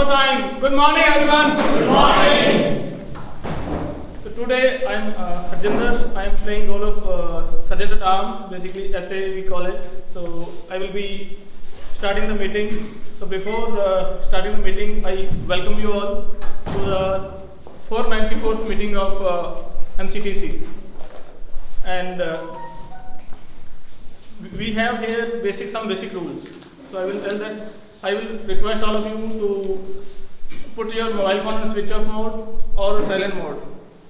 more time. Good morning, everyone. Good morning. So today I'm Harjinder. I'm playing role of Sergeant at Arms, basically SA we call it. So I will be starting the meeting. So before starting the meeting, I welcome you all to the 494th meeting of MCTC. And we have here some basic rules. So I will tell that I will request all of you to put your mobile phone in switch off mode or silent mode.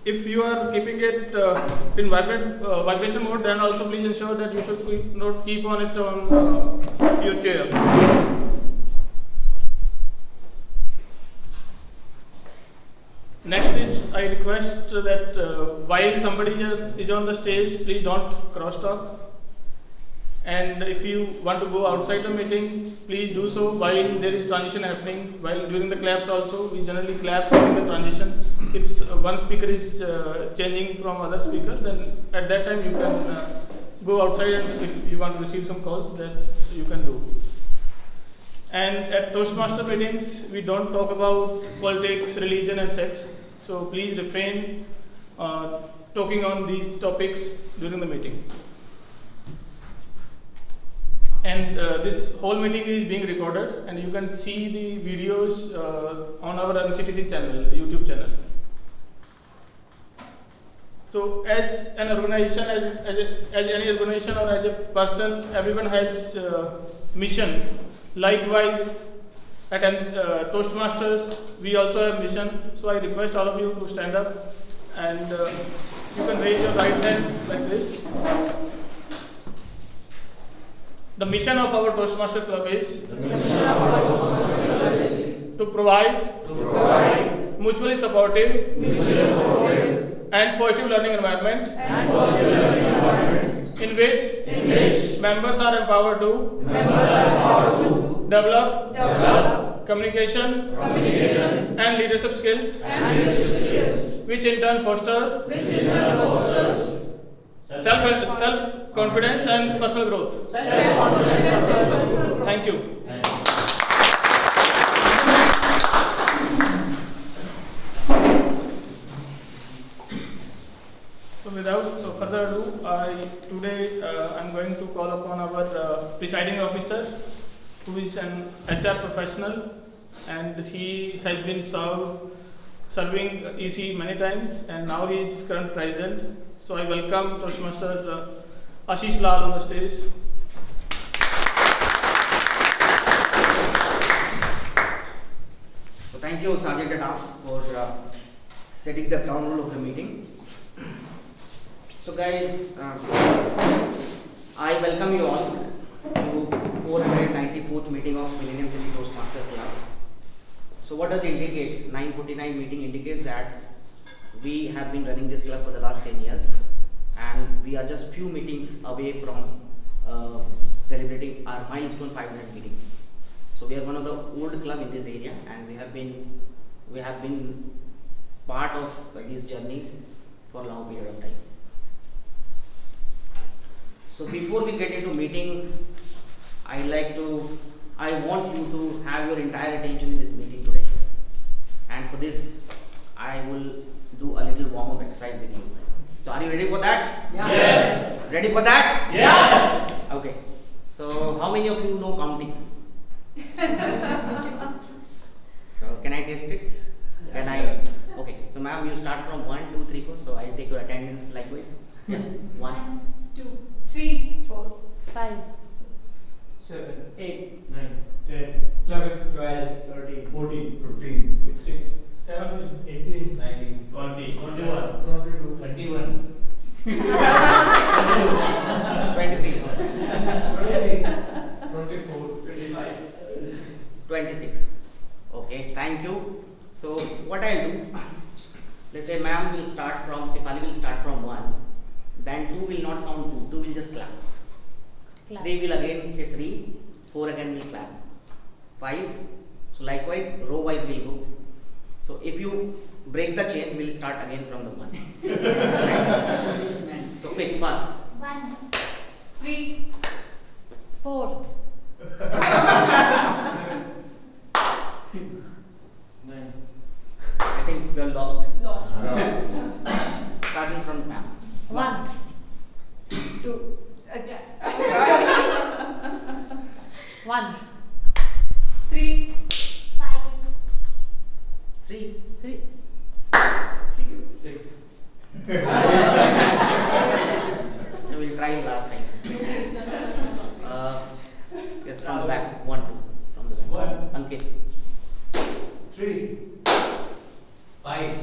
If you are keeping it in vibration mode, then also please ensure that you should not keep on it on your chair. Next is I request that while somebody is on the stage, please don't cross talk. And if you want to go outside the meeting, please do so while there is transition happening. While during the claps also, we generally clap during the transition. If one speaker is changing from other speaker, then at that time you can go outside, and if you want to receive some calls, that you can do. And at Toastmaster meetings, we don't talk about politics, religion and sex. So please refrain talking on these topics during the meeting. And this whole meeting is being recorded, and you can see the videos on our MCTC channel, YouTube channel. So as an organization, as any organization or as a person, everyone has mission. Likewise, at Toastmasters, we also have mission. So I request all of you to stand up, and you can raise your right hand like this. The mission of our Toastmaster Club is to provide mutually supportive and positive learning environment in which members are empowered to develop communication and leadership skills, which in turn foster self-confidence and personal growth. Thank you. So without further ado, today I'm going to call upon our presiding officer, who is an HR professional, and he has been serving EC many times, and now he is current president. So I welcome Toastmaster Ashish Lal on the stage. So thank you, Sergeant at Arms, for setting the ground rule of the meeting. So guys, I welcome you all to 494th meeting of Millennium City Toastmaster Club. So what does it indicate? 949 meeting indicates that we have been running this club for the last 10 years, and we are just few meetings away from celebrating our milestone 500 meeting. So we are one of the old club in this area, and we have been part of this journey for a long period of time. So before we get into meeting, I want you to have your entire attention in this meeting today, and for this I will do a little warm-up exercise with you. So are you ready for that? Yes. Ready for that? Yes. Okay. So how many of you know counting? So can I test it? Can I? Yes. Okay. So ma'am, you start from 1, 2, 3, 4. So I take your attendance likewise. Yeah. 1, 2, 3, 4, 5, 6, 7, 8, 9, 10, 11, 12, 13, 14, 15, 16, 17, 18, 19, 20, 21, 22, 21, 23, 24, 25. 26. Okay. Thank you. So what I'll do, let's say ma'am will start from, Sifali will start from 1, then 2 will not count 2 will just clap. 3 will again say 3, 4 again will clap, 5, so likewise row wise will go. So if you break the chain, we'll start again from the 1. So quick, fast. 1, 3, 4, 9. I think we are lost. Lost. Starting from ma'am. 1. 2. Okay. 1. 3. 3. 3. 6. So we'll try last time. Yes, from the back. 1, 2. From the back. 1. Ankit. 3. 5.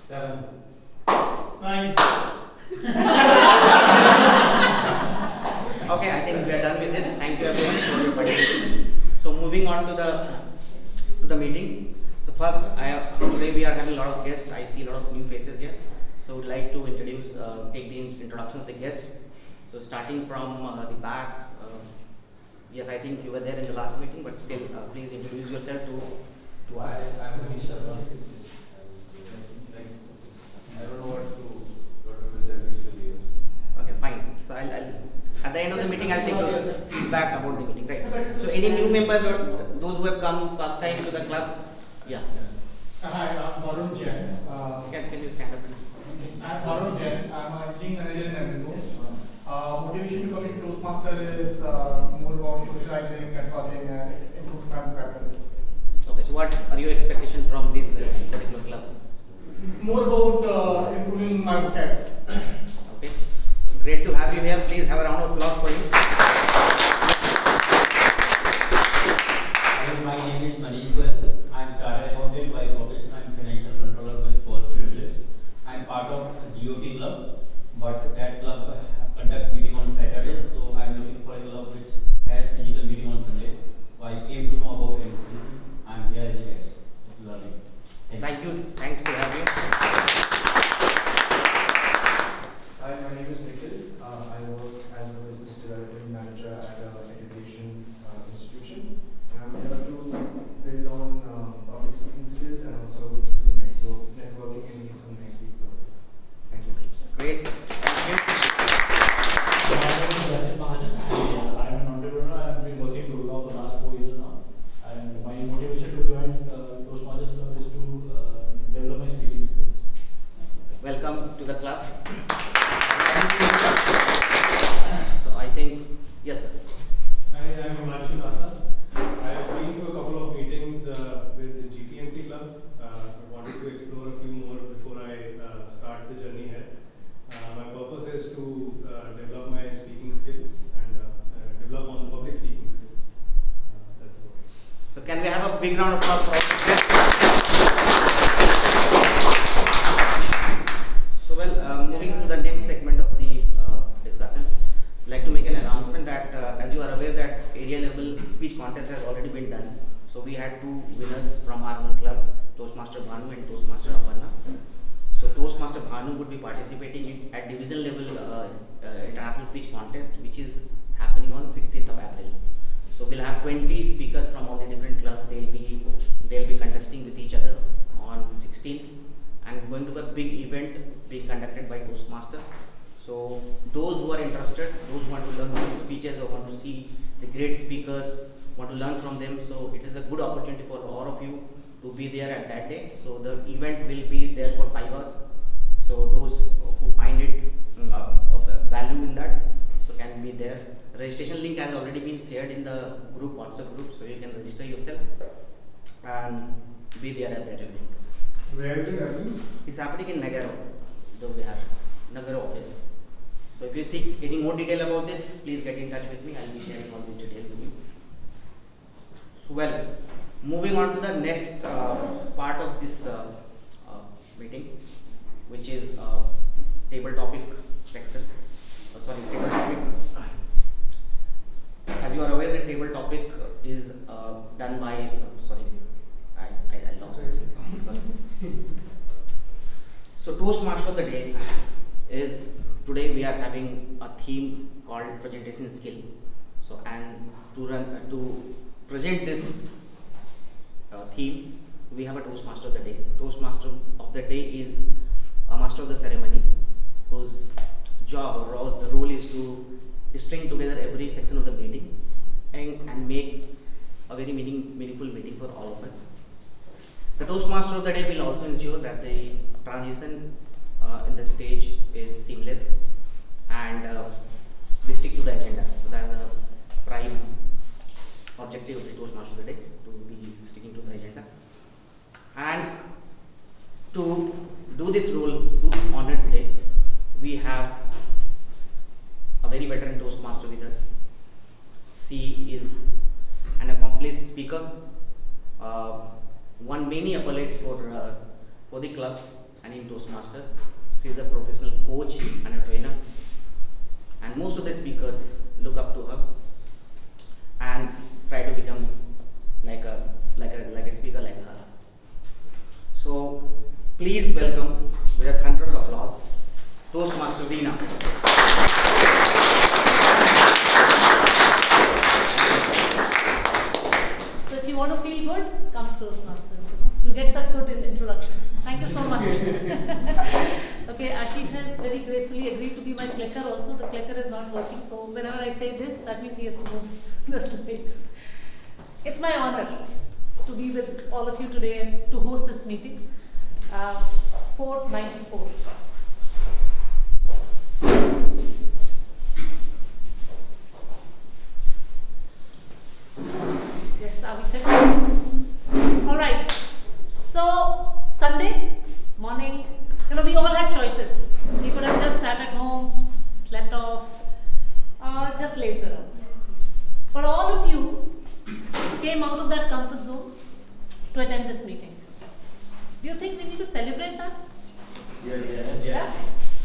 7. 9. Okay, I think we are done with this. Thank you everyone for your participation. So moving on to the meeting. So first, today we are having a lot of guests. I see a lot of new faces here. So would like to introduce, take the introduction of the guests. So starting from the back. Yes, I think you were there in the last meeting, but still, please introduce yourself to us. I'm Manish Sharma. I don't know what to tell you. Okay, fine. So I'll at the end of the meeting I'll take your feedback about the meeting, right? So any new members or those who have come first time to the club? Yeah. Hi, I'm Varun Jain. Can you stand up? I'm Varun Jain. I'm a team manager in Mexico. Motivation to come into Toastmaster is more about socializing, networking, and improving my vocabulary. Okay, so what are your expectations from this particular club? It's more about improving my vocabulary. Okay, great to have you here. Please have a round of applause for you. My name is Manish Goyal. I am chartered accountant by profession. I am financial controller with Paul Privilege. I am part of GOT club, but that club conduct meeting on Saturdays. So I am looking for a club which has physical meeting on Sunday. So I came to know about MCTC. I am here as a guest learning. Thank you. Thanks to have you. Hi, my name is Nikhil. I work as a business development manager at an education institution. And I'm here to build on public speaking skills and also do networking and meet some nice people. Thank you. Great. Thank you. I'm an entrepreneur. I've been working in Gurgaon for the last 4 years now. And my motivation to join Toastmasters Club is to develop my speaking skills. Welcome to the club. So I think yes, sir. Hi, I'm Himanshu Nasa. I have been to a couple of meetings with the GTMC club. I wanted to explore a few more before I start the journey here. My purpose is to develop my speaking skills and develop on the public speaking skills. That's about it. So can we have a big round of applause for all? So well, moving to the next segment of the discussion, I'd like to make an announcement that as you are aware that area level speech contest has already been done. So we had 2 winners from our own club, Toastmaster Bhanu and Toastmaster Aparna. So Toastmaster Bhanu would be participating at division level international speech contest, which is happening on 16th of April. So we'll have 20 speakers from all the different clubs. They'll be contesting with each other on 16th, and it's going to be a big event being conducted by Toastmaster. So those who are interested, those who want to learn good speeches or want to see the great speakers, want to learn from them, so it is a good opportunity for all of you to be there at that day. So the event will be there for 5 hours. So those who find it of value in that, so can be there. Registration link has already been shared in the group, WhatsApp group, so you can register yourself and be there at that event. Where is it happening? It's happening in Nagaro, the Bihar, Nagaro office. So if you seek any more detail about this, please get in touch with me. I'll be sharing all these details with you. So well, moving on to the next part of this meeting, which is table topic section. Table topic. As you are aware, the table topic is done by. I lost it. So Toastmaster of the day is today we are having a theme called presentation skill. So and to present this theme, we have a Toastmaster of the day. Toastmaster of the day is a master of the ceremony, whose job or role is to string together every section of the meeting and make a very meaningful meeting for all of us. The Toastmaster of the day will also ensure that the transition in the stage is seamless and we stick to the agenda. So that's the prime objective of the Toastmaster of the day, to be sticking to the agenda. And to do this role, do this honor today, we have a very veteran Toastmaster with us. She is an accomplished speaker, won many accolades for the club and in Toastmaster. She is a professional coach and a trainer, and most of the speakers look up to her and try to become like a speaker like her. So please welcome with a thunderous applause Toastmaster Veena. So if you want to feel good, come to Toastmasters. You get such good introductions. Thank you so much. Okay, Ashish has very gracefully agreed to be my clicker also. The clicker is not working, so whenever I say this, that means he has to move the slide. It's my honor to be with all of you today and to host this meeting. 494. Yes, are we set? Alright, so Sunday morning, we all had choices. We could have just sat at home, slept off, or just lazed around. But all of you came out of that comfort zone to attend this meeting. Do you think we need to celebrate that? Yes. Yeah?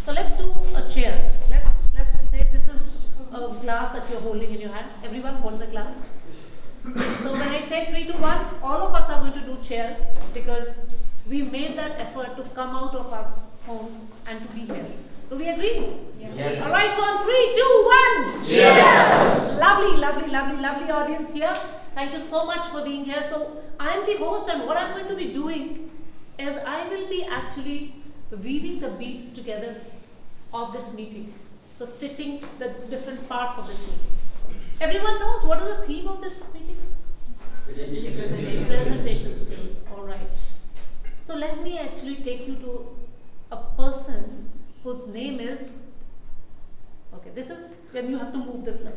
So let's do a cheers. Let's say this is a glass that you're holding in your hand. Everyone hold the glass. So when I say 3, 2, 1, all of us are going to do cheers because we made that effort to come out of our homes and to be here. Do we agree? Yes. Alright, so on 3, 2, 1. Cheers! Lovely audience here. Thank you so much for being here. So I am the host, and what I'm going to be doing is I will be actually weaving the beats together of this meeting. So stitching the different parts of this meeting. Everyone knows what is the theme of this meeting? Presentation skills. Alright. So let me actually take you to a person whose name is, okay, this is when you have to move the slide.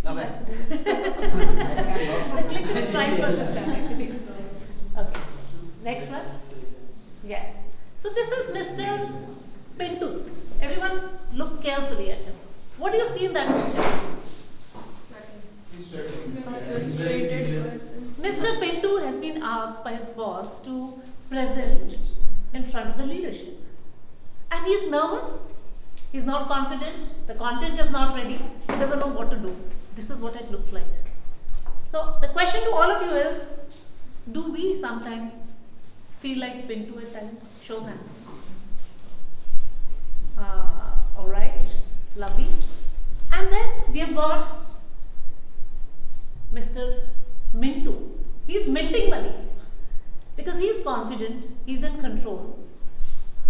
Okay. The clicker is trying to understand actually. Okay. Next one. Yes. So this is Mr. Pintu. Everyone look carefully at him. What do you see in that picture? Frustrated person. Mr. Pintu has been asked by his boss to present in front of the leadership. And he's nervous, he's not confident, the content is not ready, he doesn't know what to do. This is what it looks like. So the question to all of you is, do we sometimes feel like Pintu at times? Show hands. Alright, lovely. And then we have got Mr. Mintu. He's minting money because he's confident, he's in control,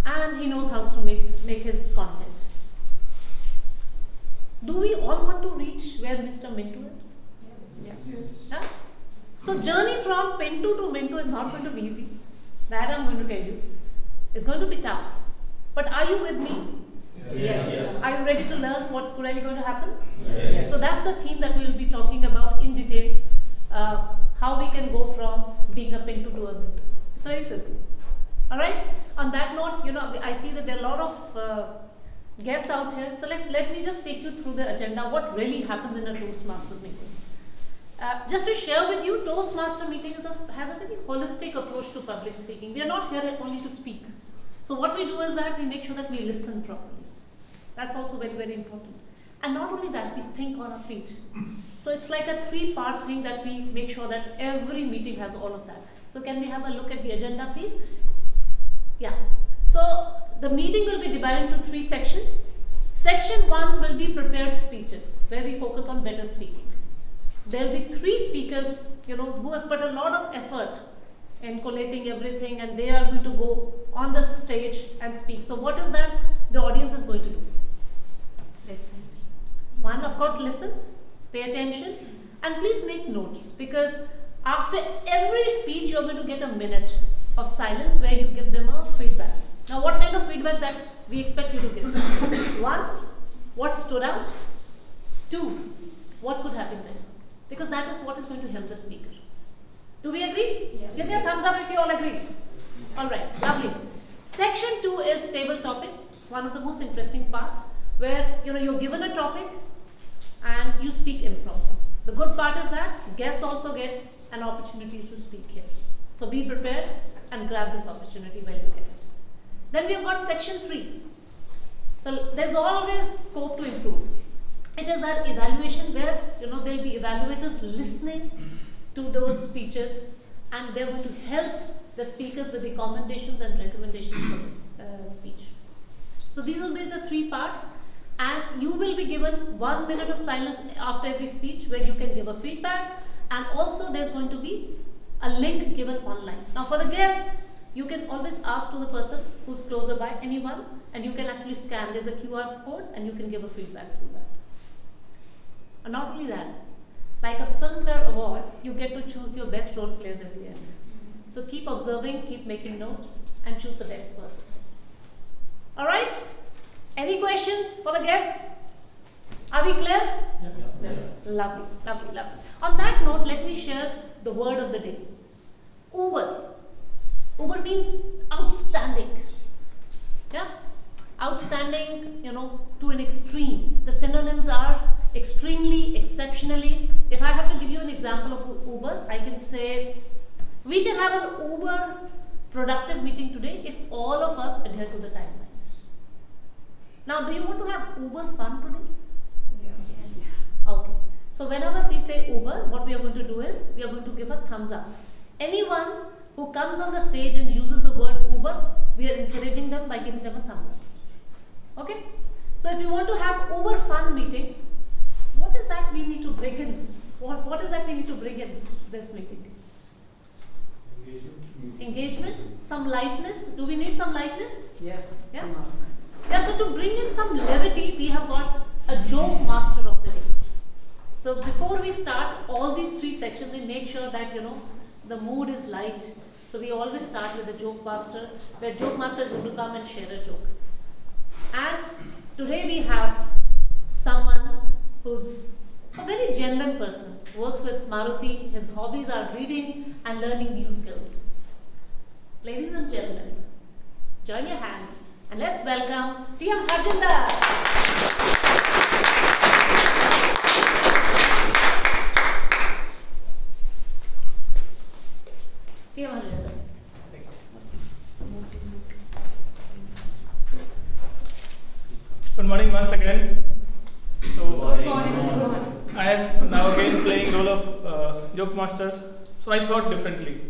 and he knows how to make his content. Do we all want to reach where Mr. Mintu is? Yes. Yeah? So journey from Pintu to Mintu is not going to be easy. That I'm going to tell you. It's going to be tough. But are you with me? Yes. Are you ready to learn what's really going to happen? Yes. So that's the theme that we will be talking about in detail. How we can go from being a Pintu to a Mintu. It's very simple. Alright? On that note, I see that there are a lot of guests out here. So let me just take you through the agenda, what really happens in a Toastmaster meeting. Just to share with you, Toastmaster meeting has a very holistic approach to public speaking. We are not here only to speak. So what we do is that we make sure that we listen properly. That's also very, very important. And not only that, we think on our feet. So it's like a 3-part thing that we make sure that every meeting has all of that. So can we have a look at the agenda, please? Yeah. So the meeting will be divided into 3 sections. Section 1 will be prepared speeches, where we focus on better speaking. There will be 3 speakers, who have put a lot of effort in collating everything, and they are going to go on the stage and speak. So what is that the audience is going to do? Listen. 1, of course, listen, pay attention, and please make notes, because After every speech, you are going to get a minute of silence where you give them a feedback. Now, what kind of feedback that we expect you to give? 1, what stood out? 2, what could happen better? Because that is what is going to help the speaker. Do we agree? Yes. Give me a thumbs up if you all agree. Alright, lovely. Section 2 is table topics, one of the most interesting part, where you're given a topic and you speak impromptu. The good part is that guests also get an opportunity to speak here. So be prepared and grab this opportunity while you get it. Then we have got section 3. So there's always scope to improve. It is our evaluation where there'll be evaluators listening to those speeches, and they're going to help the speakers with the commendations and recommendations for this speech. So these will be the 3 parts, and you will be given 1 minute of silence after every speech where you can give a feedback, and also there's going to be a link given online. Now for the guest, you can always ask to the person who's closer by, anyone, and you can actually scan. There's a QR code and you can give a feedback through that. And not only that, like a Filmfare Award, you get to choose your best role players at the end. So keep observing, keep making notes, and choose the best person. Alright? Any questions for the guests? Are we clear? Yes. Lovely, lovely, lovely. On that note, let me share the word of the day. Uber. Uber means outstanding. Yeah? Outstanding, to an extreme. The synonyms are extremely, exceptionally. If I have to give you an example of Uber, I can say, we can have an Uber productive meeting today if all of us adhere to the timelines. Now, do you want to have Uber fun today? Yes. Okay. So whenever we say Uber, what we are going to do is, we are going to give a thumbs up. Anyone who comes on the stage and uses the word Uber, we are encouraging them by giving them a thumbs up. Okay? So if you want to have Uber fun meeting, what is that we need to bring in? What is that we need to bring in this meeting? Engagement? Some lightness? Do we need some lightness? Yes. Yeah? Yeah, so to bring in some levity, we have got a joke master of the day. So before we start all these 3 sections, we make sure that, the mood is light. So we always start with the joke master, where joke master is going to come and share a joke. And today we have someone who's a very genuine person, works with Maruti. His hobbies are reading and learning new skills. Ladies and gentlemen, join your hands and let's welcome T.M. Harjinder. T.M. Harjinder. Good morning once again. So Good morning. I am now again playing role of joke master. So I thought differently.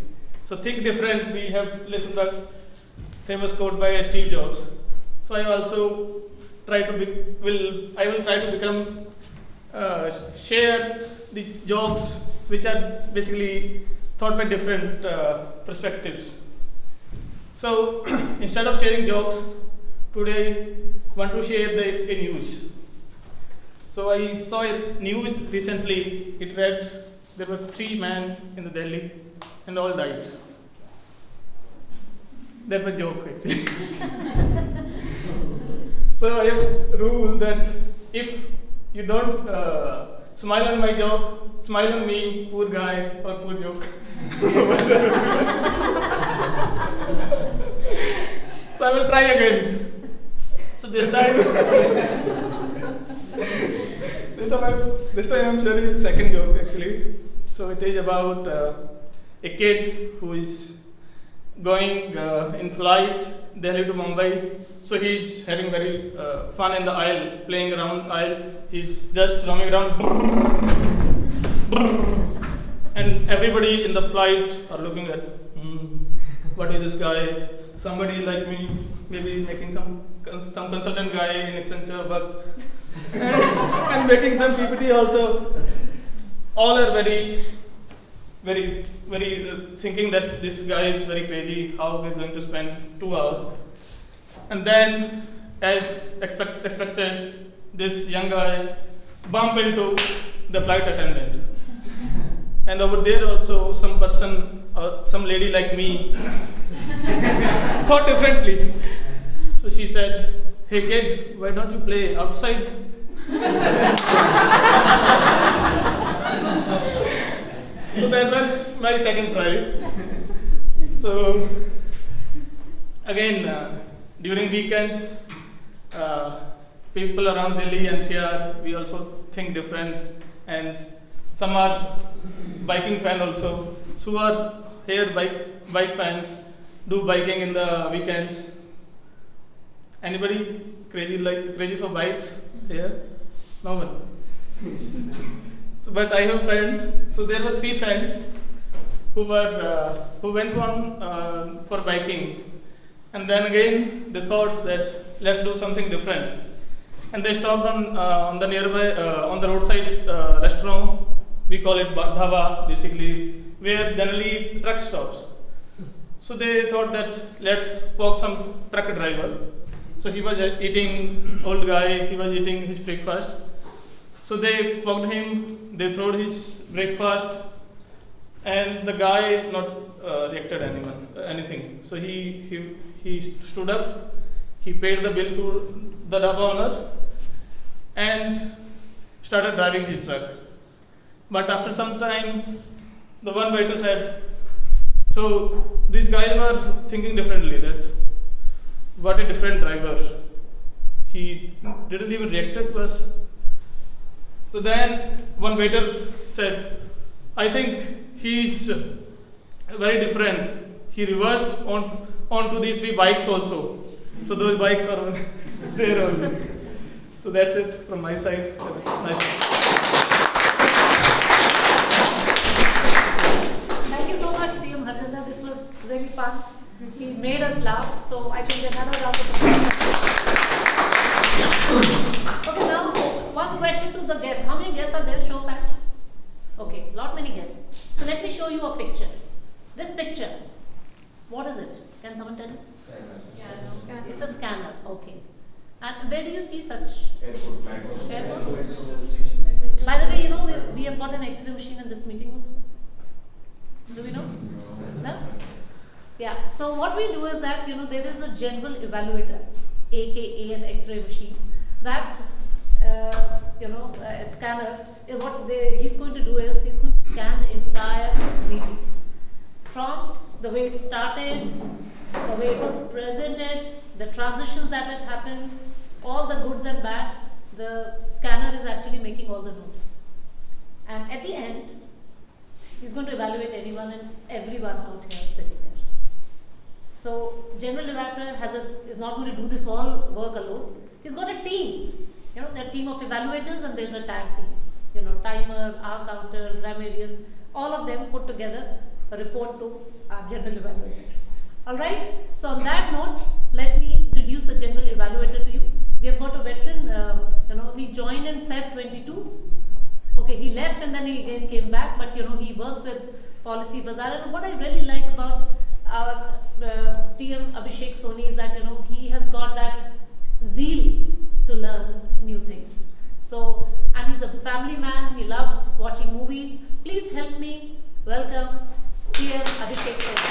So think different. We have listened to the famous quote by Steve Jobs. So I also try to I will try to become share the jokes which are basically thought by different perspectives. So instead of sharing jokes, today I want to share a news. So I saw a news recently. It read there were 3 men in the Delhi and all died. That was a joke actually. So I have rule that if you don't smile on my joke, smile on me, poor guy or poor joke. So I will try again. So this time I am sharing a second joke actually. So it is about a kid who is going in flight Delhi to Mumbai. So he's having very fun in the aisle, playing around aisle. He's just roaming around, and everybody in the flight are looking at, what is this guy? Somebody like me, maybe making some consultant guy in Accenture work, and making some PPT also. All are very thinking that this guy is very crazy. How we're going to spend 2 hours? And then, as expected, this young guy bump into the flight attendant, And over there also some person, some lady like me, thought differently. So she said, "Hey kid, why don't you play outside?" So that was my second try. So again, during weekends, people around Delhi NCR, we also think different, and some are biking fan also. So who are here bike fans, do biking in the weekends. Anybody crazy for bikes here? No one. So, but I have friends. So there were 3 friends who went on for biking, and then again they thought that let's do something different, and they stopped on the nearby on the roadside restaurant. We call it dhaba, basically, where generally truck stops. So they thought that let's poke some truck driver. So he was eating, old guy, he was eating his breakfast. So they poked him, they threw his breakfast, and the guy not reacted anything. So he stood up, he paid the bill to the dhaba owner, and started driving his truck. But after some time, the one waiter said, so these guys were thinking differently, that what a different driver. He didn't even react to us. So then one waiter said, I think he's very different. He reversed onto these 3 bikes also. So those bikes were there only. So that's it from my side. Nice. Thank you so much, DM Harjinder. This was really fun. He made us laugh. So I think another round of applause. Okay, now one question to the guests. How many guests are there? Show hands. Okay, many guests. So let me show you a picture. This picture, what is it? Can someone tell us? Scanner. It's a scanner. Okay. And where do you see such? Airport. Airports? By the way, we have got an X-ray machine in this meeting also. Do we know? No? Yeah. So what we do is that there is a general evaluator, aka an X-ray machine, that a scanner. He's going to do is he's going to scan the entire meeting from the way it started, the way it was presented, the transitions that had happened, all the goods and bad. The scanner is actually making all the notes, and at the end, he's going to evaluate anyone and everyone out here sitting there. So, general evaluator is not going to do this all work alone. He's got a team. There are a team of evaluators and there's a tag team. Timer, R counter, grammarian, all of them put together a report to our general evaluator. Alright, so on that note, let me introduce the general evaluator to you. We have got a veteran, he joined in Feb 22. Okay, he left and then he again came back, but he works with Policy Bazaar. And what I really like about our TM Abhishek Soni is that he has got that zeal to learn new things. So, and he's a family man, he loves watching movies. Please help me welcome TM Abhishek Soni.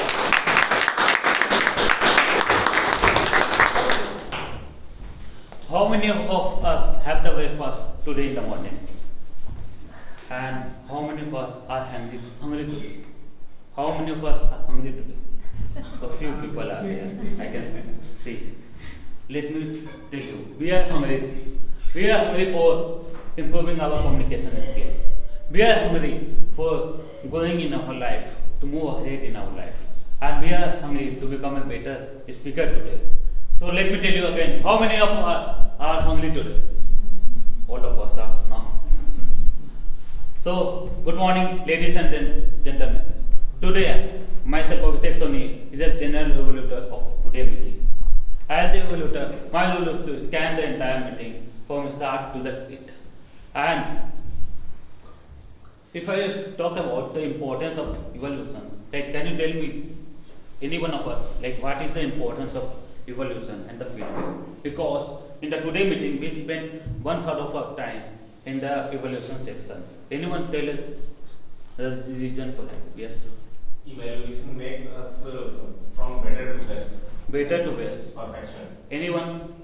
How many of us have the breakfast today in the morning? And how many of us are hungry today? How many of us are hungry today? A few people are there, I can see. Let me tell you, we are hungry. We are hungry for improving our communication skill. We are hungry for growing in our life, to move ahead in our life. And we are hungry to become a better speaker today. So let me tell you again, how many of us are hungry today? All of us are now. So, good morning, ladies and gentlemen. Today, myself, Abhishek Soni, is a general evaluator of today's meeting. As the evaluator, my role is to scan the entire meeting from start to the end. And if I talk about the importance of evaluation, can you tell me, any one of us, what is the importance of evaluation and the feedback? Because in the today meeting, we spent 1/3 of our time in the evaluation section. Anyone tell us There's a reason for that. Yes. Evaluation makes us from better to best. Better to best. Perfection. Anyone?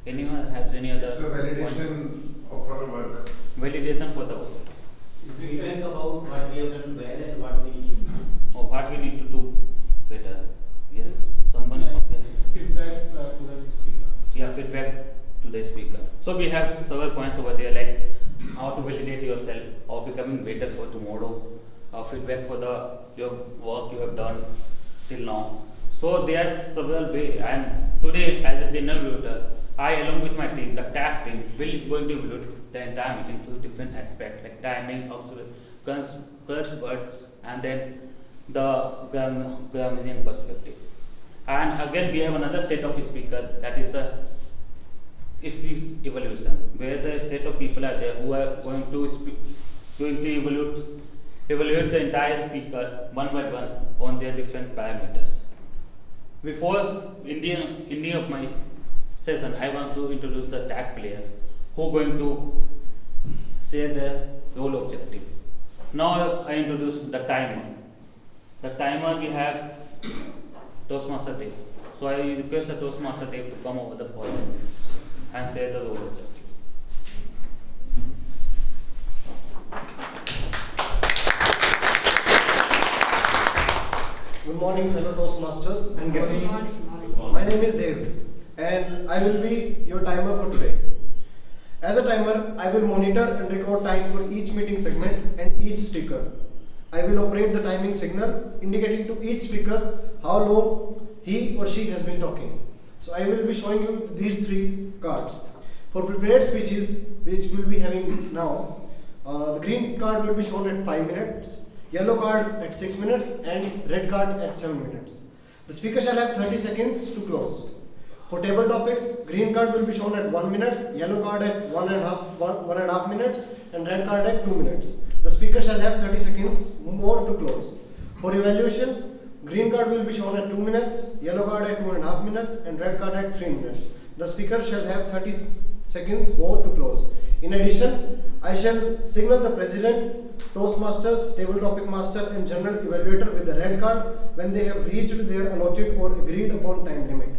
Anyone has any other? So validation of our work. Validation for the work. Feedback about what we have done well and what we need to do. Or what we need to do better. Yes. Someone from here. Feedback to the speaker. Yeah, feedback to the speaker. So we have several points over there, like how to validate yourself, how becoming better for tomorrow, feedback for your work you have done till now. So there are several ways, and today as a general evaluator, I along with my team, the TAC team, will going to evaluate the entire meeting through different aspects like timing, curse words, and then the grammarian perspective. And again, we have another set of speakers, that is a speech evaluation, where the set of people are there who are going to evaluate the entire speaker one by one on their different parameters. Before ending of my session, I want to introduce the TAC players who are going to share their role objective. Now I introduce the timer. The timer, we have Toastmaster Dev. So I request the Toastmaster Dev to come over the podium and share the role objective. Good morning, fellow Toastmasters and guests. Good morning. My name is Dev, and I will be your timer for today. As a timer, I will monitor and record time for each meeting segment and each speaker. I will operate the timing signal indicating to each speaker how long he or she has been talking. So I will be showing you these three cards. For prepared speeches, which we will be having now, the green card will be shown at 5 minutes, yellow card at 6 minutes, and red card at 7 minutes. The speaker shall have 30 seconds to close. For table topics, green card will be shown at 1 minute, yellow card at one and a half minutes, and red card at 2 minutes. The speaker shall have 30 seconds more to close. For evaluation, green card will be shown at 2 minutes, yellow card at 2.5 minutes, and red card at 3 minutes. The speaker shall have 30 seconds more to close. In addition, I shall signal the president, Toastmasters, table topic master, and general evaluator with the red card when they have reached their allotted or agreed upon time limit.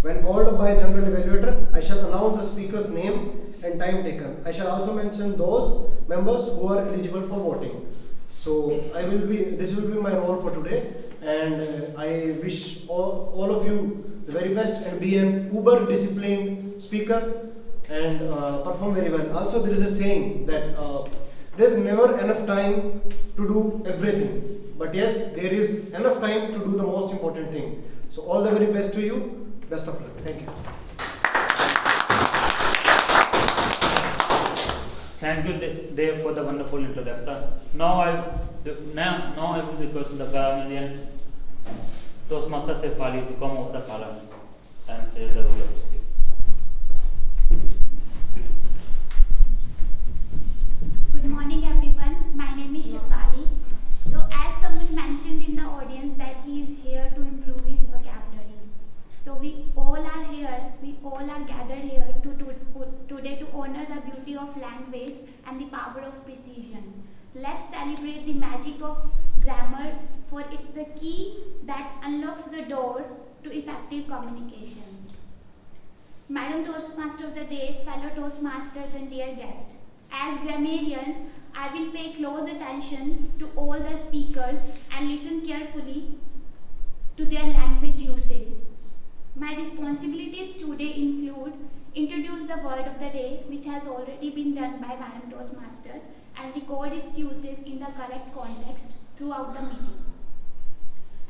When called by general evaluator, I shall announce the speaker's name and time taken. I shall also mention those members who are eligible for voting. So this will be my role for today, and I wish all of you the very best and be an uber disciplined speaker and perform very well. Also, there is a saying that there's never enough time to do everything, but yes, there is enough time to do the most important thing. So all the very best to you. Best of luck. Thank you. Thank you, Dev, for the wonderful introduction. Now I will request the Gramarian Toastmaster Sefali to come over the forum and share the role objective. Good morning, everyone. My name is Shefali. So, as someone mentioned in the audience that he is here to improve his vocabulary. So, we all are gathered here today to honor the beauty of language and the power of precision. Let's celebrate the magic of grammar, for it's the key that unlocks the door to effective communication. Madam Toastmaster of the Day, fellow Toastmasters and dear guests, as grammarian, I will pay close attention to all the speakers and listen carefully to their language usage. My responsibilities today include introduce the word of the day, which has already been done by Madam Toastmaster, and record its usage in the correct context throughout the meeting.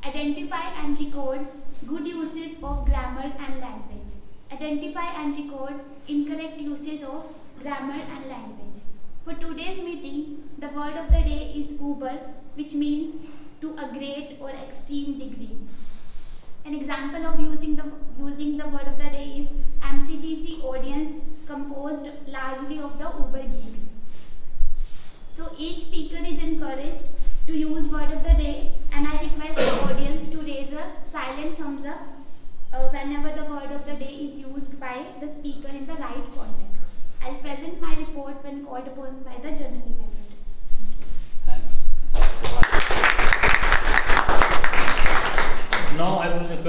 Identify and record good usage of grammar and language. Identify and record incorrect usage of grammar and language. For today's meeting, the word of the day is uber, which means to a great or extreme degree. An example of using the word of the day is MCTC audience composed largely of the uber geeks. So each speaker is encouraged to use word of the day, and I request the audience to raise a silent thumbs up whenever the word of the day is used by the speaker in the right context. I'll present my report when called upon by the general evaluator. Thanks.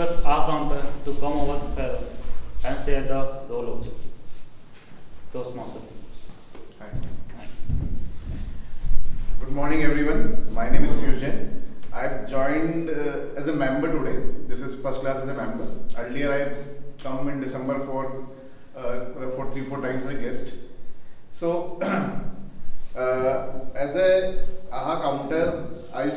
request our counter to come over here and share the role objective. Toastmaster. Good morning, everyone. My name is Piyush Jain. I've joined as a member today. This is first class as a member. Earlier, I've come in December for 3-4 times as a guest. So, as a AHA counter, I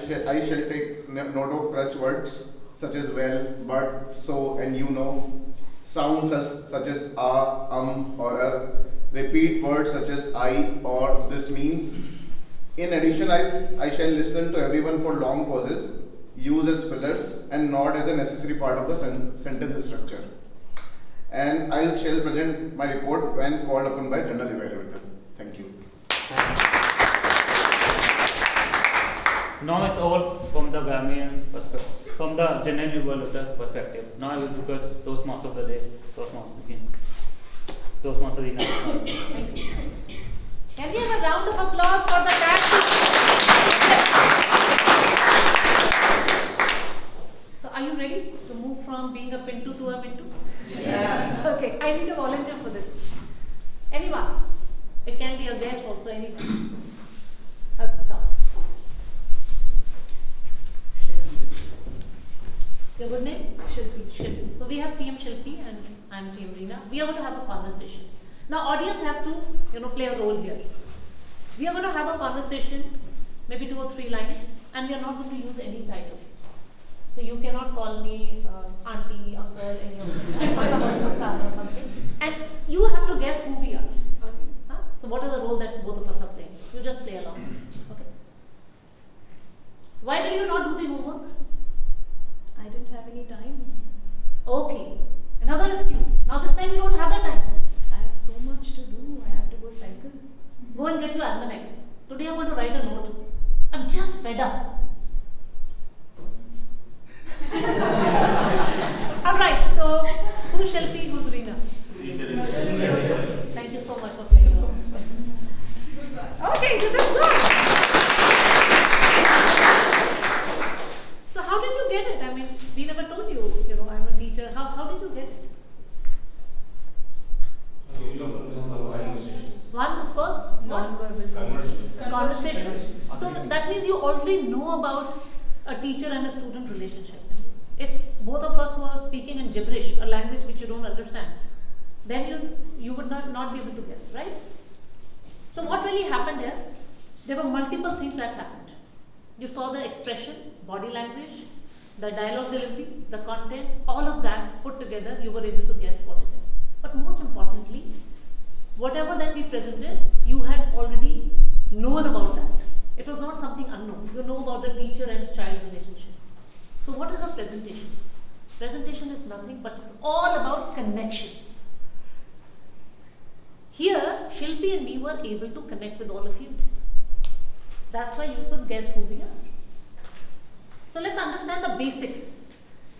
shall take note of crutch words such as well, but, so, and you know. Sounds such as or repeat words such as I or this means. In addition, I shall listen to everyone for long pauses, use as fillers, and not as a necessary part of the sentence structure. And I shall present my report when called upon by general evaluator. Thank you. Now it's all from the Grameen perspective, from the general evaluator perspective. Now I will request Toastmaster of the day, Toastmaster Reena. Can we have a round of applause for the tag team? So are you ready to move from being a Pinto to a Minto? Yes. Okay, I need a volunteer for this. Anyone? It can be a guest also, anyone. Okay, come. Your good name? Shilpi. So we have Team Shilpi and I'm Team Reena. We are going to have a conversation. Now audience has to, play a role here. We are going to have a conversation, maybe 2 or 3 lines, and we are not going to use any title. So you cannot call me auntie, uncle, any of this. I'm talking about your son or something. And you have to guess who we are. Okay. Huh? So what is the role that both of us are playing? You just play along. Okay. Why did you not do the homework? I didn't have any time. Okay. Another excuse. Now this time you don't have the time. I have so much to do. I have to go cycle. Go and get your almanac. Today I'm going to write a note. I'm just fed up. Alright, so who's Shilpi, who's Reena? Thank you so much for playing along. Okay, this is good. So how did you get it? I mean, we never told you, I'm a teacher. How did you get it? One, of course, Non-verbal conversation. So that means you already know about a teacher and a student relationship. If both of us were speaking in gibberish, a language which you don't understand, then you would not be able to guess, right? So what really happened here? There were multiple things that happened. You saw the expression, body language, the dialogue delivery, the content, all of that put together, you were able to guess what it is. But most importantly, whatever that we presented, you had already known about that. It was not something unknown. You know about the teacher and child relationship. So what is a presentation? Presentation is nothing but it's all about connections. Here, Shilpi and me were able to connect with all of you. That's why you could guess who we are. So let's understand the basics.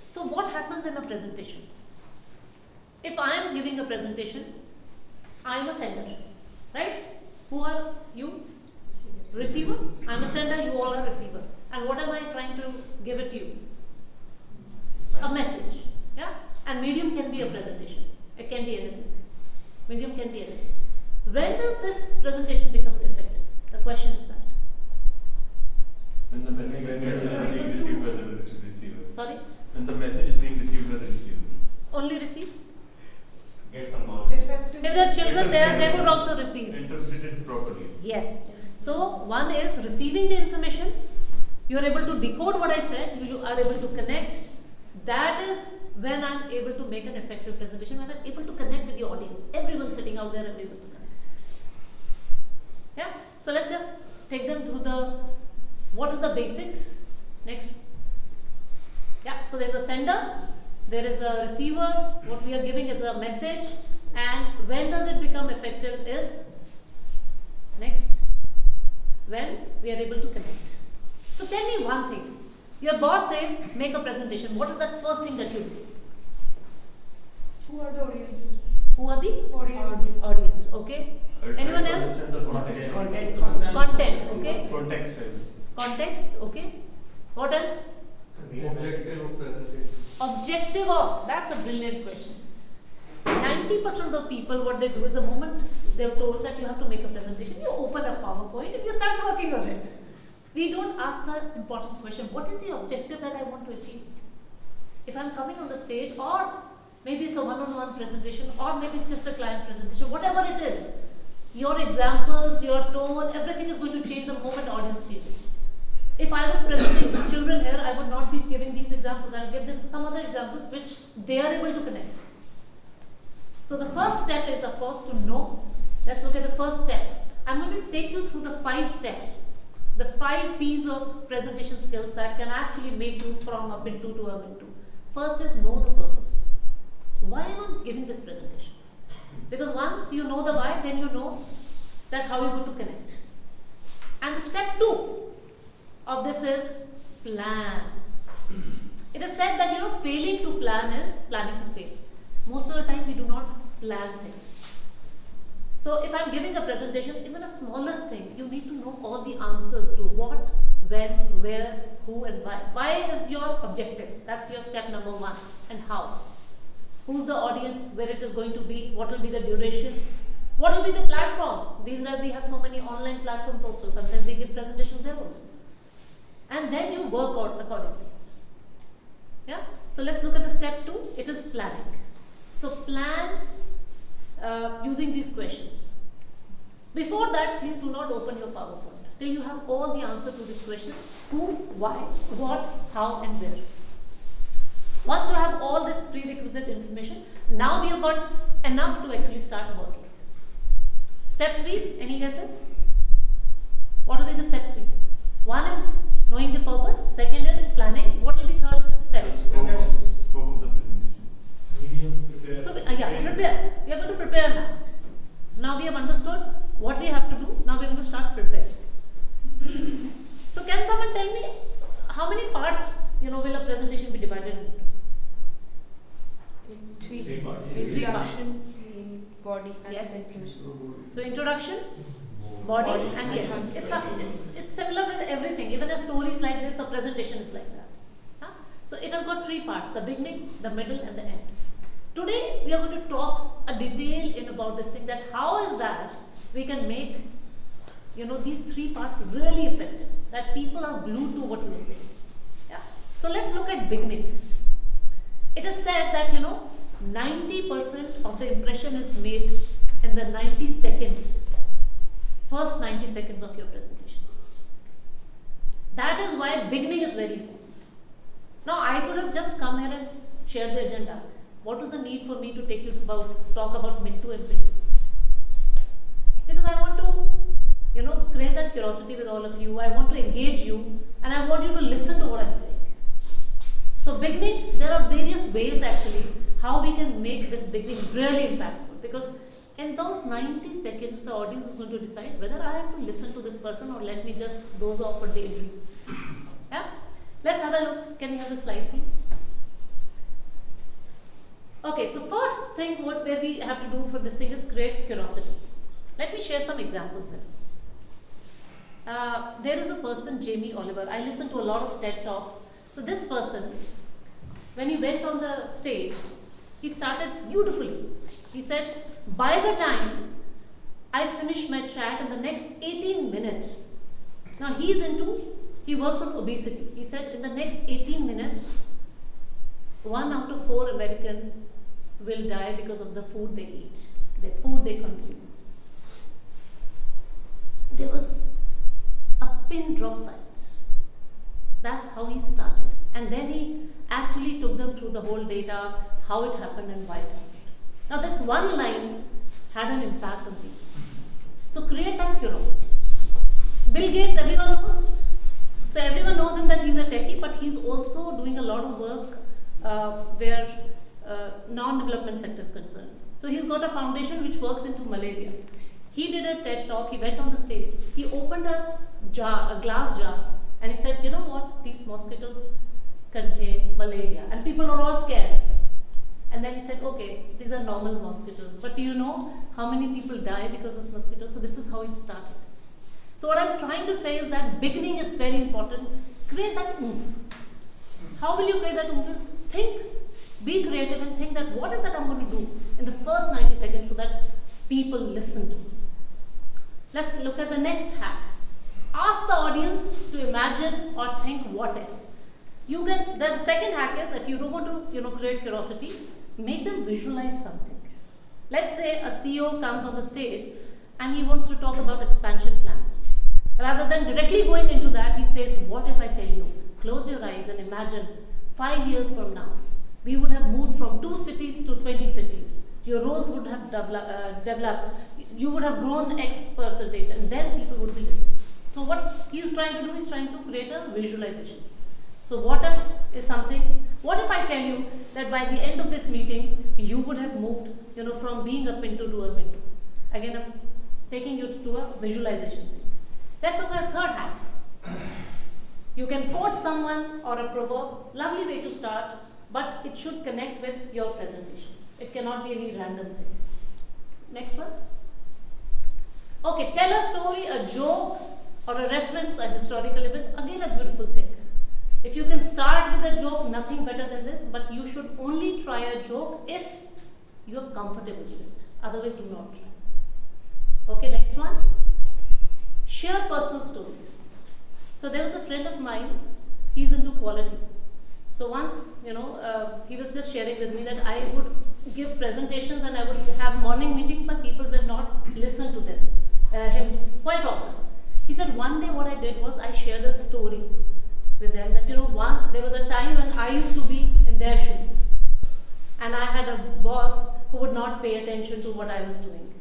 So what happens in a presentation? If I am giving a presentation, I am a sender, right? Who are you? Receiver. I am a sender, you all are receiver. And what am I trying to give it to you? A message. Yeah? And medium can be a presentation. It can be anything. Medium can be anything. When does this presentation becomes effective? The question is that. When the message is being received by the receiver. Sorry? When the message is being received by the receiver. Only receive? Get some knowledge. If there are children there, they would also receive. Interpreted properly. Yes. So, one is receiving the information. You are able to decode what I said. You are able to connect. That is when I am able to make an effective presentation. When I am able to connect with the audience. Everyone sitting out there and able to connect. Yeah. So, let's just take them through the what is the basics. Next. Yeah. So, there is a sender. There is a receiver. What we are giving is a message. And when does it become effective is next. When we are able to connect. So tell me one thing. Your boss says make a presentation. What is that first thing that you do? Who are the audiences? Who are the Audience. audience? Okay. I will Anyone try to else? understand the context. Content. Okay. Context. Context. Okay. What else? Objective of presentation. objective of? That's a brilliant question. 90% of the people, what they do is the moment they're told that you have to make a presentation, you open a PowerPoint and you start working on it. We don't ask the important question, what is the objective that I want to achieve? If I'm coming on the stage, or maybe it's a one-on-one presentation, or maybe it's just a client presentation, whatever it is, your examples, your tone, everything is going to change the moment audience changes. If I was presenting to children here, I would not be giving these examples. I'll give them some other examples which they are able to connect. So the first step is, of course, to know. Let's look at the first step. I'm going to take you through the 5 steps, the 5 P's of presentation skills that can actually make you from a Pinto to a Minto. First is know the purpose. Why am I giving this presentation? Because once you know the why, then you know that how you're going to connect. And the step 2 of this is plan. It is said that failing to plan is planning to fail. Most of the time we do not plan things. So if I'm giving a presentation, even the smallest thing, you need to know all the answers to what, when, where, who and why. Why is your objective? That's your step number 1. And how? Who's the audience, where it is going to be, what will be the duration, what will be the platform. These days we have so many online platforms also, sometimes they give presentations there also. And then you work out accordingly. Yeah? So let's look at the step 2, it is planning. So plan using these questions. Before that, please do not open your PowerPoint till you have all the answer to this question: who, why, what, how and where. Once you have all this prerequisite information, now we have got enough to actually start working. Step 3, any guesses? What will be the step 3? 1 is knowing the purpose, 2nd is planning. What will be 3rd step? Scope of the presentation. So, prepare. We are going to prepare now. Now we have understood what we have to do. Now we are going to start preparing. So, can someone tell me how many parts, will a presentation be divided into? 3 parts. Introduction, main body, and Yes. conclusion. So, introduction, body, and it's similar with everything. Even a story is like this, a presentation is like that. Huh? So, it has got 3 parts: the beginning, the middle, and the end. Today we are going to talk a detail in about this thing, that how is that we can make these 3 parts really effective, that people are glued to what you say. Yeah. So let's look at beginning. It is said that 90% of the impression is made in the 90 seconds, first 90 seconds of your presentation. That is why beginning is very important. Now I could have just come here and shared the agenda. What was the need for me to talk about Minto and Pinto? Because I want to, create that curiosity with all of you. I want to engage you, and I want you to listen to what I'm saying. So beginning, there are various ways actually how we can make this beginning really impactful. Because in those 90 seconds, the audience is going to decide whether I have to listen to this person or let me just doze off or daydream. Yeah? Let's have a look. Can we have the slide, please? Okay, so first thing where we have to do for this thing is create curiosity. Let me share some examples here. There is a person, Jamie Oliver. I listen to a lot of TED Talks. So this person, when he went on the stage, he started beautifully. He said, by the time I finish my chat in the next 18 minutes, now he works on obesity. He said in the next 18 minutes, 1 out of 4 Americans will die because of the food they eat, the food they consume. There was a pin drop silence. That's how he started. And then he actually took them through the whole data, how it happened and why it happened. Now this one line had an impact on people. So create that curiosity. Bill Gates, everyone knows. So everyone knows him that he's a techie, but he's also doing a lot of work where non-development sector is concerned. So he's got a foundation which works into malaria. He did a TED talk, he went on the stage, he opened a glass jar, and he said, you know what, these mosquitoes contain malaria, and people are all scared. And then he said, okay, these are normal mosquitoes, but do you know how many people die because of mosquitoes? So this is how it started. So what I'm trying to say is that beginning is very important. Create that oomph. How will you create that oomph? be creative and think that what is that I'm going to do in the first 90 seconds so that people listen to me. Let's look at the next hack. Ask the audience to imagine or think what if. The second hack is, if you don't want to create curiosity, make them visualize something. Let's say a CEO comes on the stage and he wants to talk about expansion plans. Rather than directly going into that, he says, what if I tell you, close your eyes and imagine 5 years from now, we would have moved from 2 cities to 20 cities. Your roles would have developed, you would have grown X percentage, and then people would be listening. So what he's trying to do is trying to create a visualization. So what if is something, what if I tell you that by the end of this meeting, you would have moved, from being a Pinto to a Minto. Again, I'm taking you to a visualization thing. Let's look at a third hack. You can quote someone or a proverb, lovely way to start, but it should connect with your presentation. It cannot be any random thing. Next one. Okay, tell a story, a joke, or a reference, a historical event. Again, a beautiful thing. If you can start with a joke, nothing better than this, but you should only try a joke if you are comfortable with it. Otherwise, do not try. Okay, next one. Share personal stories. So there was a friend of mine, he's into quality. So once, he was just sharing with me that I would give presentations and I would have morning meetings, but people will not listen to him quite often. He said one day what I did was I shared a story with them that, there was a time when I used to be in their shoes and I had a boss who would not pay attention to what I was doing.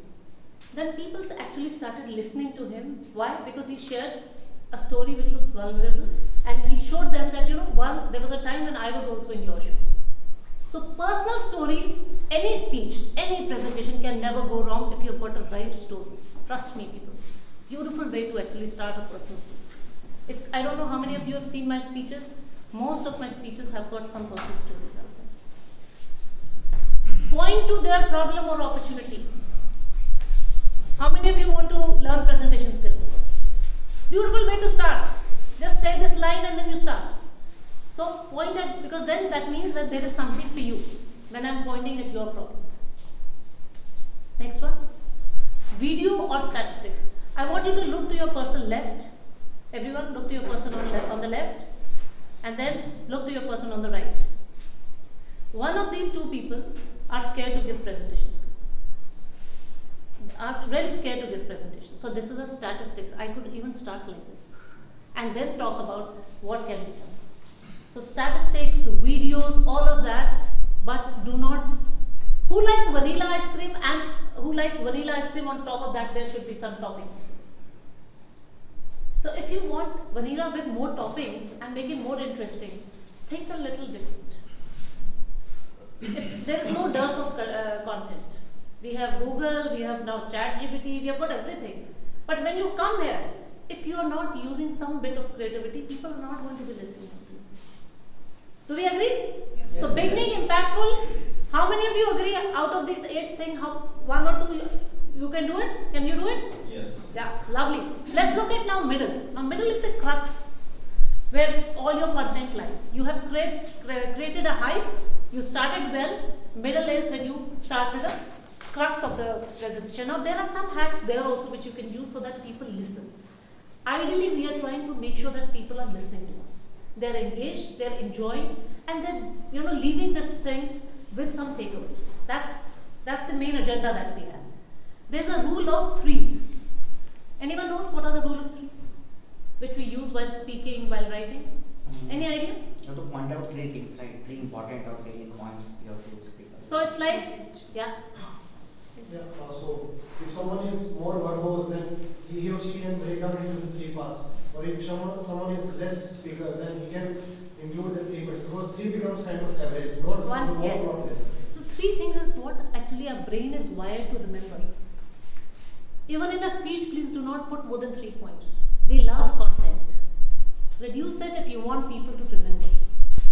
Then people actually started listening to him. Why? Because he shared a story which was vulnerable, and he showed them that, there was a time when I was also in your shoes. So personal stories, any speech, any presentation can never go wrong if you've got a right story. Trust me, people. Beautiful way to actually start a personal story. I don't know how many of you have seen my speeches. Most of my speeches have got some personal stories out there. Point to their problem or opportunity. How many of you want to learn presentation skills? Beautiful way to start. Just say this line and then you start. So point at, because then that means that there is something for you when I'm pointing at your problem. Next one. Video or statistics. I want you to look to your person left. Everyone look to your person on the left, and then look to your person on the right. One of these two people are scared to give presentations. Are really scared to give presentations. So this is a statistics. I could even start like this and then talk about what can be done. So statistics, videos, all of that, but do not. Who likes vanilla ice cream, and who likes vanilla ice cream on top of that there should be some toppings. So if you want vanilla with more toppings and make it more interesting, think a little different. There is no dearth of content. We have Google, we have now ChatGPT, we have got everything. But when you come here, if you are not using some bit of creativity, people are not going to be listening to you. Do we agree? Yes. So beginning impactful. How many of you agree out of these 8 things, one or two you can do it? Can you do it? Yes. Yeah, lovely. Let's look at now middle. Now middle is the crux where all your content lies. You have created a hype, you started well. Middle is when you start with the crux of the presentation. Now there are some hacks there also which you can use so that people listen. Ideally, we are trying to make sure that people are listening to us. They're engaged, they're enjoying, and then leaving this thing with some takeaways. That's the main agenda that we have. There's a rule of 3s. Anyone knows what are the rule of 3s? Which we use while speaking, while writing? Any idea? You have to point out 3 things, right? 3 important or salient points you have to speak about. So it's like, yeah. Yeah, so if someone is more verbose, then he or she can break down into 3 parts. Or if someone is less speaker, then he can include the 3 parts. Because 3 becomes kind of average, not One, yes. more or less. So 3 things is what actually our brain is wired to remember. Even in a speech, please do not put more than 3 points. We love content. Reduce it if you want people to remember.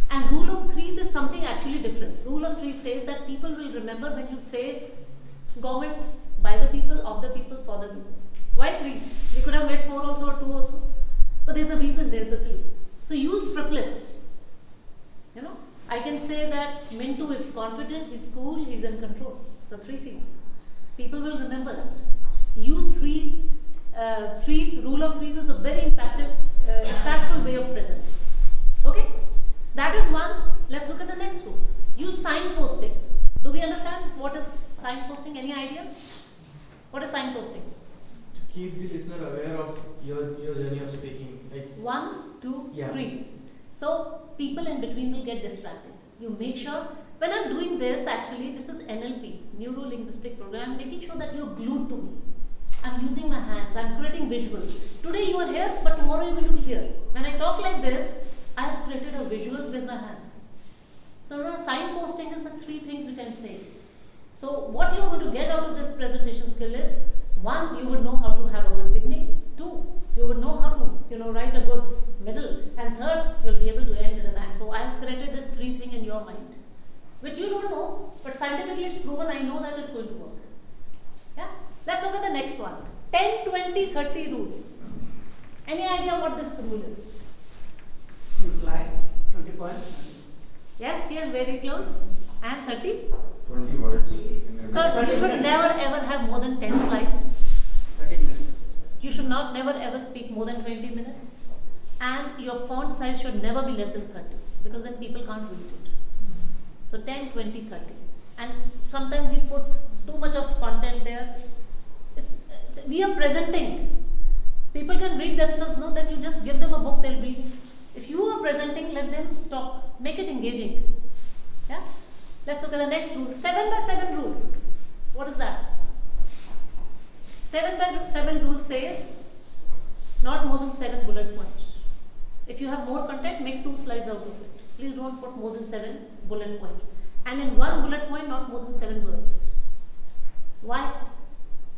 And rule of 3 is something actually different. Rule of 3 says that people will remember when you say government, by the people, of the people, for the people. Why 3s? We could have made 4 also or 2 also. But there's a reason there's a 3. So use triplets. I can say that Mintu is confident, he's cool, he's in control. So 3 C's. People will remember that. Use threes. Rule of threes is a very impactful way of presenting. Okay? That is one. Let's look at the next rule. Use signposting. Do we understand what is signposting? Any ideas? What is signposting? To keep the listener aware of your journey of speaking. Like 1, 2, Yeah. 3. So people in between will get distracted. You make sure, when I'm doing this, actually this is NLP, Neuro Linguistic Program, I'm making sure that you're glued to me. I'm using my hands, I'm creating visuals. Today you are here, but tomorrow you're going to be here. When I talk like this, I have created a visual with my hands. So now signposting is the 3 things which I'm saying. So what you're going to get out of this presentation skill is, 1, you would know how to have a good beginning. 2, you would know how to, write a good middle. And 3rd, you'll be able to end with a bang. So I've created this 3 thing in your mind, which you don't know, but scientifically it's proven. I know that it's going to work. Yeah. Let's look at the next one. 10, 20, 30 rule. Any idea what this rule is? In slides, 20 points. Yes, very close. And 30? 20 words. So you should never ever have more than 10 slides. 30 minutes. You should not never ever speak more than 20 minutes. And your font size should never be less than 30, because then people can't read it. So 10, 20, 30. And sometimes we put too much of content there. We are presenting. People can read themselves, no? Then you just give them a book, they'll read. If you are presenting, let them talk. Make it engaging. Yeah? Let's look at the next rule. 7 by 7 rule. What is that? 7 by 7 rule says not more than 7 bullet points. If you have more content, make 2 slides out of it. Please don't put more than 7 bullet points. And in 1 bullet point, not more than 7 words. Why?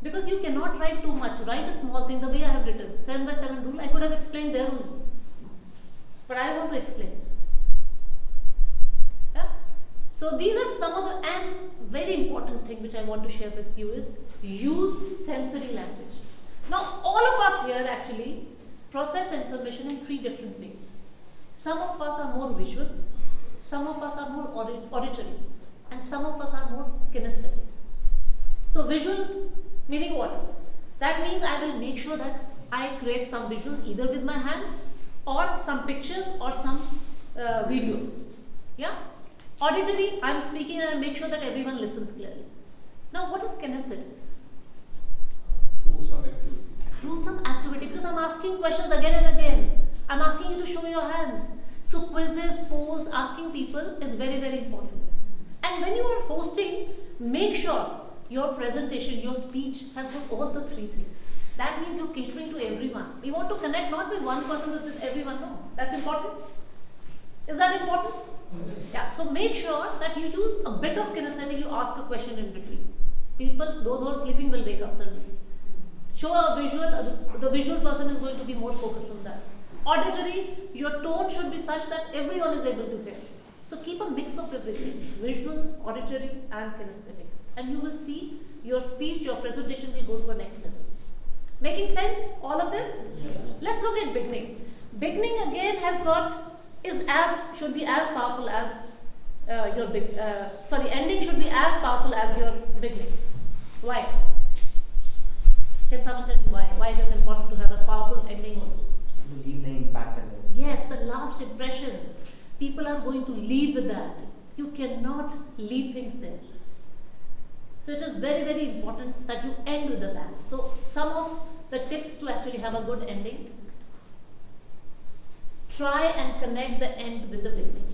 Because you cannot write too much. Write a small thing the way I have written. 7 by 7 rule, I could have explained there only. But I want to explain. Yeah? So these are some of the, and very important thing which I want to share with you is use sensory language. Now all of us here actually process information in 3 different ways. Some of us are more visual, some of us are more auditory, and some of us are more kinesthetic. So visual meaning what? That means I will make sure that I create some visual either with my hands or some pictures or some videos. Yeah? Auditory, I am speaking and I make sure that everyone listens clearly. Now what is kinesthetic? through some activity. Through some activity, because I'm asking questions again and again. I'm asking you to show your hands. So quizzes, polls, asking people is very, very important. And when you are hosting, make sure your presentation, your speech has got all the 3 things. That means you're catering to everyone. We want to connect not with one person, but with everyone. No, that's important. Is that important? Yes. Yeah. So make sure that you use a bit of kinesthetic. You ask a question in between. People, those who are sleeping will wake up suddenly. Show a visual. The visual person is going to be more focused on that. Auditory, your tone should be such that everyone is able to hear. So keep a mix of everything: visual, auditory, and kinesthetic. And you will see your speech, your presentation will go to the next level. Making sense? All of this? Yes. Let's look at beginning. Beginning again should be as powerful as ending should be as powerful as your beginning. Why? Can someone tell me why? Why it is important to have a powerful ending also? To leave the impact as well. Yes, the last impression. People are going to leave with that. You cannot leave things there. So it is very, very important that you end with a bang. So some of the tips to actually have a good ending. Try and connect the end with the beginning.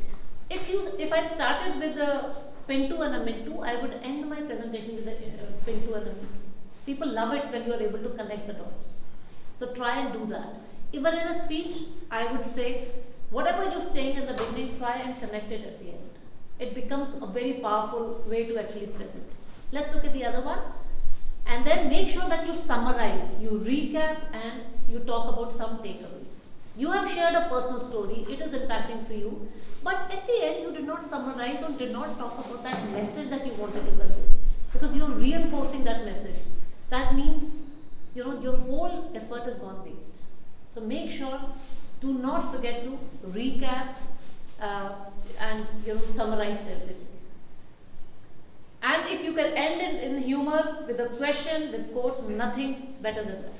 If I started with a Pintu and a Mintu, I would end my presentation with a Pintu and a Mintu. People love it when you are able to connect the dots. So try and do that. Even in a speech, I would say, whatever you're saying in the beginning, try and connect it at the end. It becomes a very powerful way to actually present. Let's look at the other one. And then make sure that you summarize, you recap, and you talk about some takeaways. You have shared a personal story, it is impacting for you, but at the end you did not summarize or did not talk about that message that you wanted to convey, because you are reinforcing that message. That means, your whole effort has gone waste. So make sure, do not forget to recap, and summarize everything. And if you can end in humor, with a question, with quote, nothing better than that.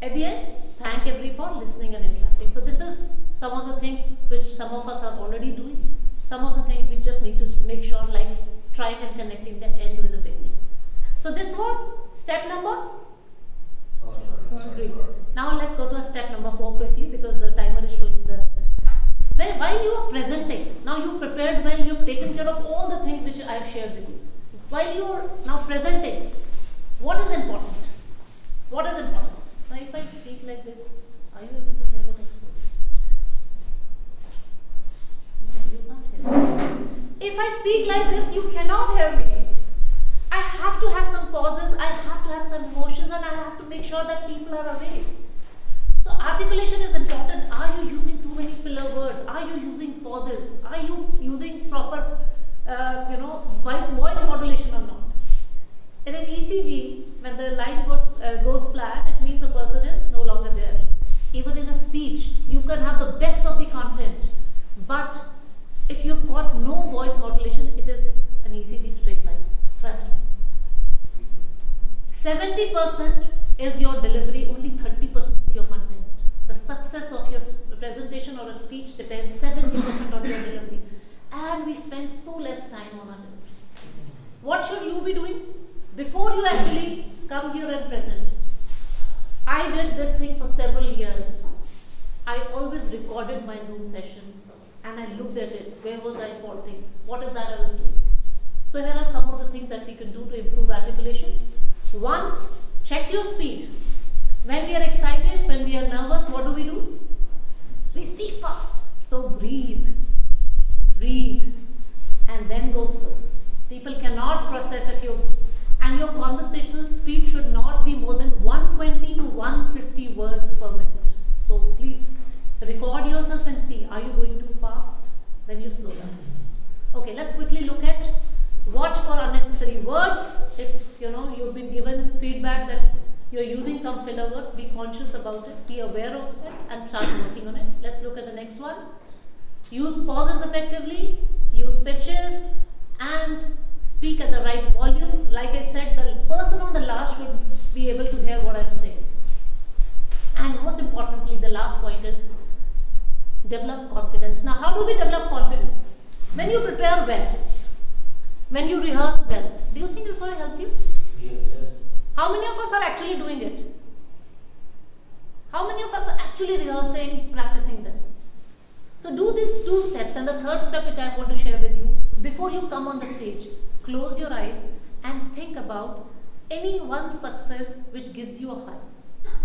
At the end, thank everyone for listening and interacting. So this is some of the things which some of us are already doing. Some of the things we just need to make sure, like trying and connecting the end with the beginning. So this was step number 3. Now let's go to step number 4 quickly, because the timer is showing the. While you are presenting, now you've prepared well, you've taken care of all the things which I have shared with you. While you are now presenting, what is important? What is important? Now if I speak like this, are you able to hear what I'm saying? No, you can't hear me. If I speak like this, you cannot hear me. I have to have some pauses, I have to have some emotions, and I have to make sure that people are awake. So articulation is important. Are you using too many filler words? Are you using pauses? Are you using proper, voice modulation or not? In an ECG, when the line goes flat, it means the person is no longer there. Even in a speech, you can have the best of the content, but if you've got no voice modulation, it is an ECG straight line. Trust me. 70% is your delivery, only 30% is your content. The success of your presentation or a speech depends 70% on your delivery. And we spend so less time on our delivery. What should you be doing? Before you actually come here and present, I did this thing for several years. I always recorded my Zoom session and I looked at it. Where was I faulting? What is that I was doing? So here are some of the things that we can do to improve articulation. 1, check your speed. When we are excited, when we are nervous, what do? We speak fast. So breathe, and then go slow. People cannot process if you, and your conversational speed should not be more than 120 to 150 words per minute. So please record yourself and see, are you going too fast? Then you slow down. Okay, let's quickly look at watch for unnecessary words. If you've been given feedback that you're using some filler words, be conscious about it, be aware of it, and start working on it. Let's look at the next one. Use pauses effectively, use pitches, and speak at the right volume. Like I said, the person on the last should be able to hear what I'm saying. And most importantly, the last point is develop confidence. Now, how do we develop confidence? When you prepare well, when you rehearse well, do you think it's going to help you? Yes. How many of us are actually doing it? How many of us are actually rehearsing, practicing them? So do these 2 steps, and the third step which I want to share with you, before you come on the stage, close your eyes and think about any one success which gives you a high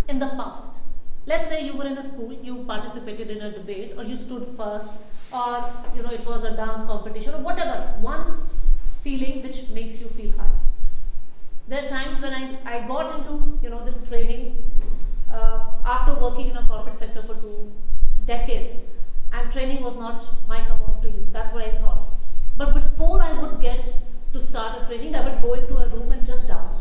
in the past. Let's say you were in a school, you participated in a debate, or you stood first, or it was a dance competition, or whatever, one feeling which makes you feel high. There are times when I got into this training after working in a corporate sector for 2 decades, and training was not my cup of tea. That's what I thought. But before I would get to start a training, I would go into a room and just dance.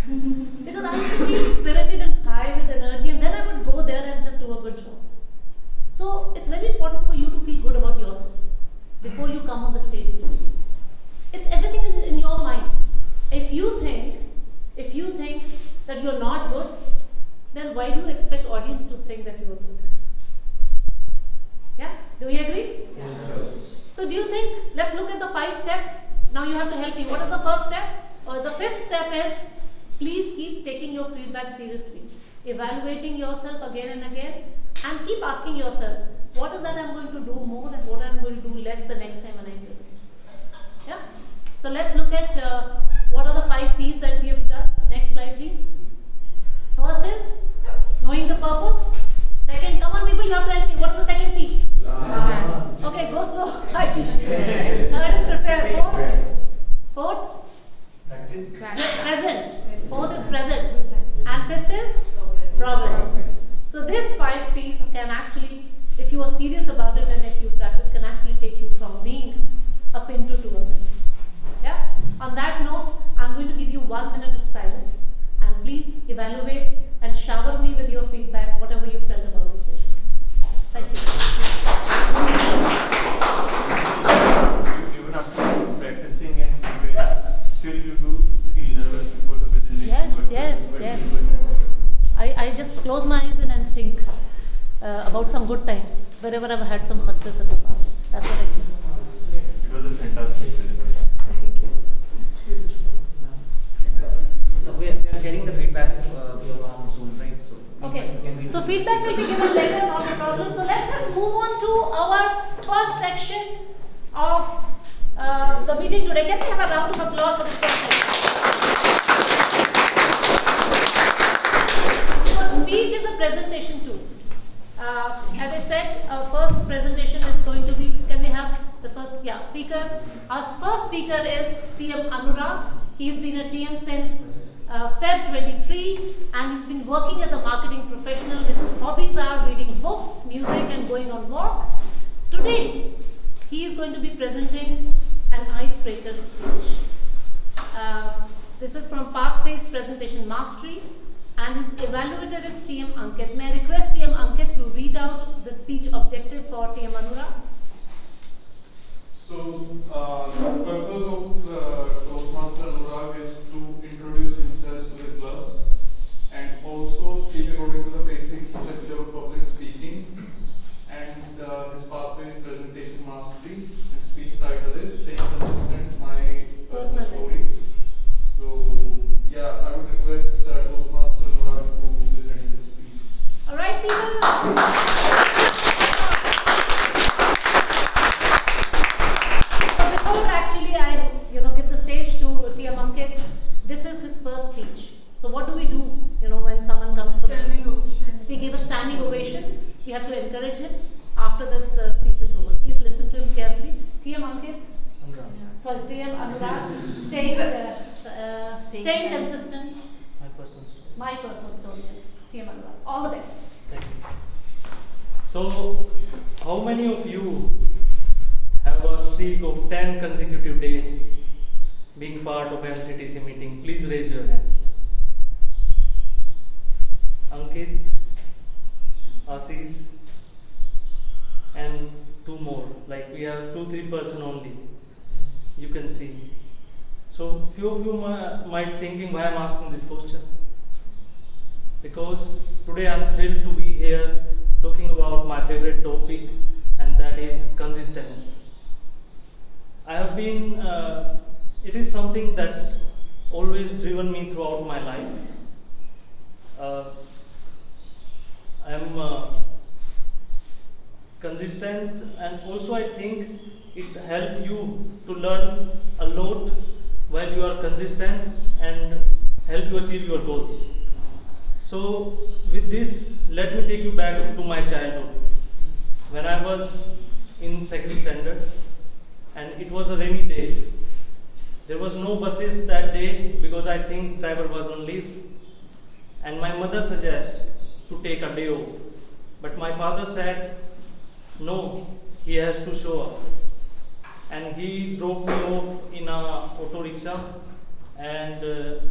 Because I used to feel spirited and high with energy, and then I would go there and just do a good job. So it's very important for you to feel good about yourself before you come on the stage and speak. It's everything in your mind. If you think that you're not good, then why do you expect audience to think that you are good? Yeah? Do we agree? Yes. So do you think, let's look at the 5 steps. Now you have to help me. What is the first step? Or the 5th step is, please keep taking your feedback seriously. Evaluating yourself again and again, and keep asking yourself, what is that I'm going to do more and what I'm going to do less the next time when I present? Yeah? So let's look at what are the 5 P's that we have done. Next slide, please. First is knowing the purpose. Second, come on people, you have to help me. What is the second P? Okay, go slow. Ashish. Third is prepare. Fourth? Practice. Present. Fourth is present. And 5th is? Progress. So these 5 P's can actually, if you are serious about it and if you practice, can actually take you from being a pin to a pin. Yeah? On that note, I'm going to give you 1 minute of silence, and please evaluate and shower me with your feedback, whatever you felt about this session. Thank you. some good times wherever I've had some success in the past. That's what I think. It was a fantastic presentation. Thank you. We are sharing the feedback soon, right? So Okay, so feedback will be given later, not a problem. So let's just move on to our first section of the meeting today. Can we have a round of applause for this first section? So speech is a presentation tool. As I said, our first presentation is going to be, can we have the first, speaker. Our first speaker is TM Anurag. He's been a TM since Feb 23 and he's been working as a marketing professional. His hobbies are reading books, music and going on walk. Today, he is going to be presenting an icebreaker speech. This is from Pathways Presentation Mastery and his evaluator is TM Ankit. May I request TM Ankit to read out the speech objective for TM Anurag? So, the purpose of Toastmaster Anurag is to introduce himself to the club and also speak according to the basic structure of public speaking and his pathways presentation mastery and speech title is Staying Consistent, My Personal Story. So, yeah, I would request Toastmaster Anurag to present this speech. Alright, people. Give the stage to TM Ankit. This is his first speech. So what do we do, when someone comes to Standing ovation. We give a standing ovation. We have to encourage him after this speech is over. Please listen to him carefully. TM Ankit. Sorry, TM Anurag. Staying consistent. My personal story. TM Anurag. All the best. Thank you. So, how many of you have a streak of 10 consecutive days being part of MCTC meeting? Please raise your hands. Ankit, Ashish, and two more. Like we have 2-3 person only. You can see. So few of you might thinking why I'm asking this question. Because today I'm thrilled to be here talking about my favorite topic, and that is consistency. I have been it is something that always driven me throughout my life. I am consistent, and also I think it helps you to learn a lot while you are consistent and help you achieve your goals. So with this, let me take you back to my childhood. When I was in second standard and it was a rainy day. There was no buses that day because I think driver was on leave, and my mother suggested to take a day off, but my father said no, he has to show up, and he dropped me off in a auto rickshaw, and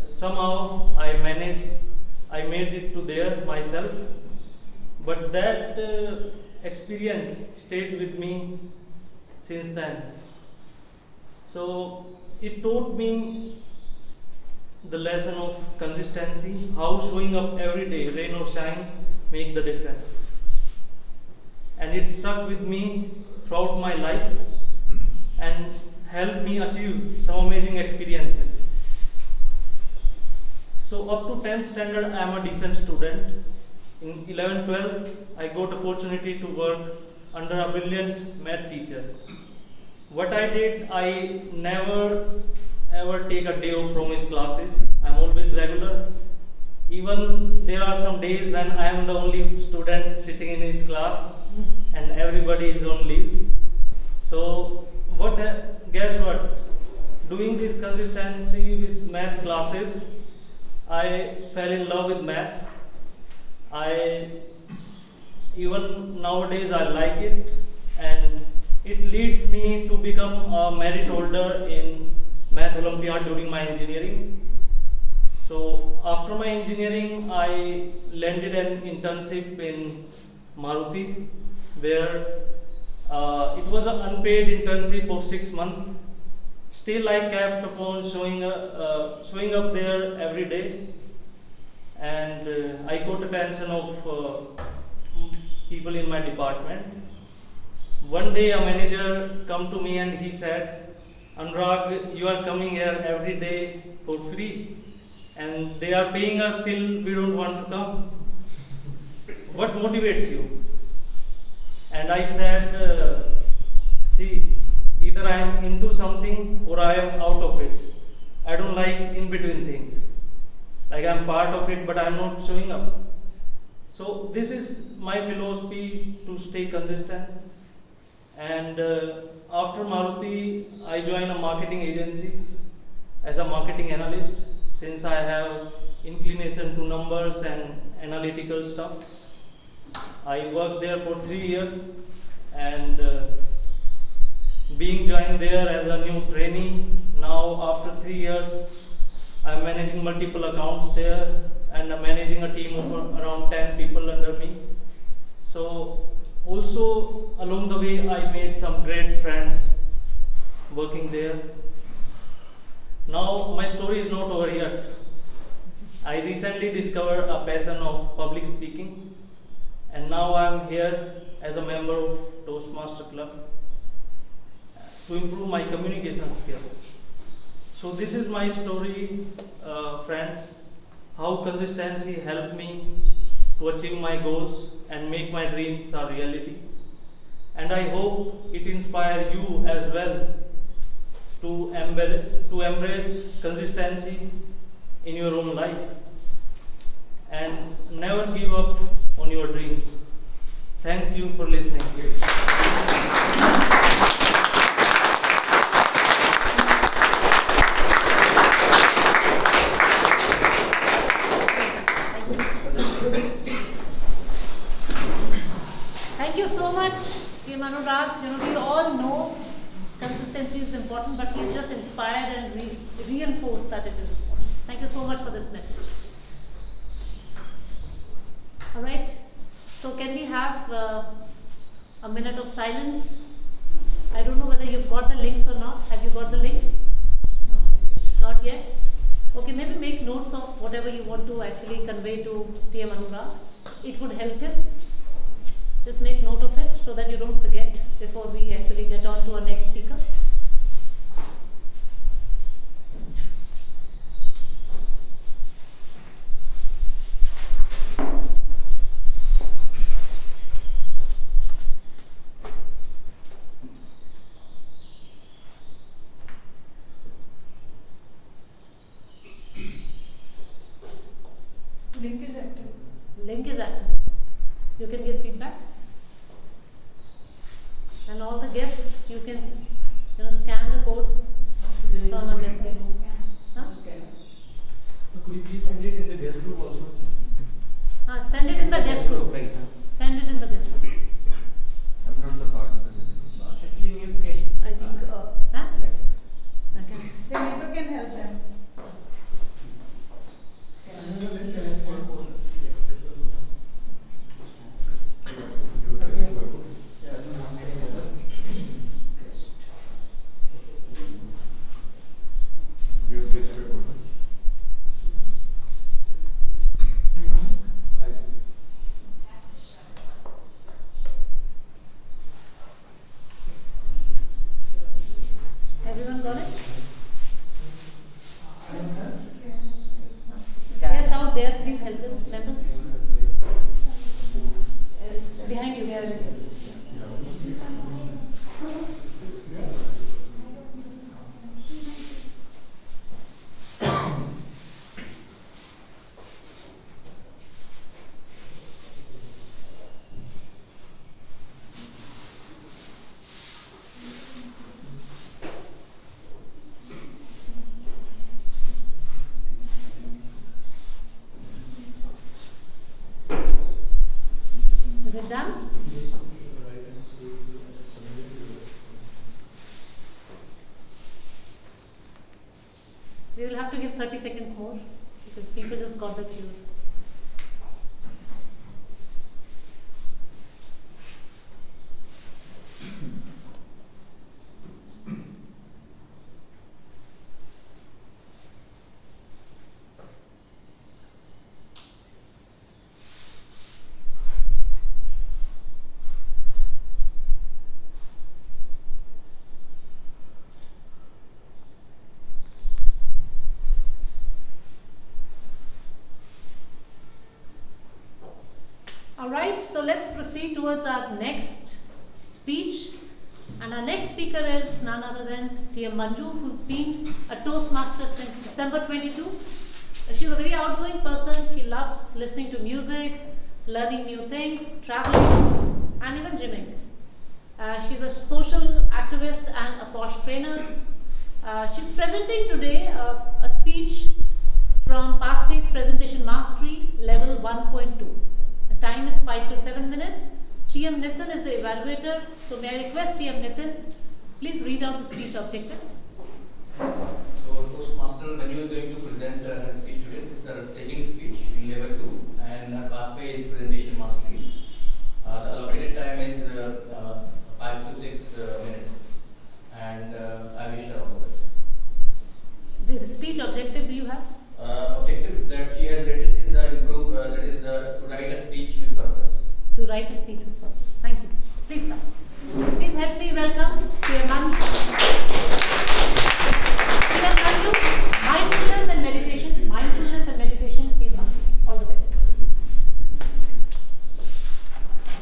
somehow I made it to there myself, but that experience stayed with me since then. So it taught me the lesson of consistency, how showing up every day, rain or shine, make the difference. And it stuck with me throughout my life and helped me achieve some amazing experiences. So up to 10th standard, I am a decent student. In 11th, 12th, I got opportunity to work under a brilliant math teacher. What I did, I never ever take a day off from his classes. I'm always regular. Even there are some days when I am the only student sitting in his class and everybody is on leave. So guess what? Doing this consistency with math classes, I fell in love with math. Even nowadays I like it, and it leads me to become a merit holder in Math Olympiad during my engineering. So after my engineering, I landed an internship in Maruti, where it was an unpaid internship of 6 months. Still, I kept upon showing up there every day, and I got attention of people in my department. One day a manager come to me and he said, Anurag, you are coming here every day for free and they are paying us, still we don't want to come. What motivates you? And I said, see, either I am into something or I am out of it. I don't like in between things. Like I am part of it but I am not showing up. So this is my philosophy to stay consistent. And after Maruti, I joined a marketing agency as a marketing analyst, since I have inclination to numbers and analytical stuff. I worked there for 3 years, and being joined there as a new trainee, now after 3 years, I am managing multiple accounts there and I'm managing a team of around 10 people under me. So also along the way I made some great friends working there. Now my story is not over yet. I recently discovered a passion of public speaking and now I am here as a member of Toastmaster Club to improve my communication skill. So this is my story, friends, how consistency helped me to achieve my goals and make my dreams a reality. And I hope it inspires you as well to embrace consistency in your own life and never give up on your dreams. Thank you for listening. Thank you so much, Team Anurag. We all know consistency is important, but you just inspired and reinforced that it is important. Thank you so much for this message. All right. So can we have a minute of silence? I don't know whether you've got the links or not. Have you got the link? Not yet. Okay, maybe make notes of whatever you want to actually convey to TM Anurag. It would help him. Just make note of it so that you don't forget before we actually get on to our next speaker. Link is active. Link is active. You can give feedback. And all the guests, you can scan the code from a web page. Huh? Could you please send it in the guest group also? Send it in the guest group. Right. Send it in the guest group. I'm not the part of the business. I think Huh? Okay. the neighbor can help them. Everyone got it? Yes, out there, please help them, members. Behind you. Is it done? We will have to give 30 seconds more because people just got the cue. Alright, so let's proceed towards our next speech. And our next speaker is none other than T.M. Manju, who's been a Toastmaster since December 22. She's a very outgoing person. She loves listening to music, learning new things, traveling, and even gymming. She's a social activist and a posh trainer. She's presenting today a speech from Pathways Presentation Mastery, level 1.2. The time is 5 to 7 minutes. T.M. Nitin is the evaluator, so may I request T.M. Nitin, please read out the speech objective. So Toastmaster Manju is going to present her speech today. This is her second speech in level 2 and her pathway is presentation mastery. The allocated time is 5 to 6 minutes and I wish her all the best. The speech objective do you have? Objective that she has written is to write a speech with purpose. To write a speech with purpose. Thank you. Please come. Please help me welcome T.M. Manju. T.M. Manju, mindfulness and meditation. Mindfulness and meditation, T.M. Manju. All the best.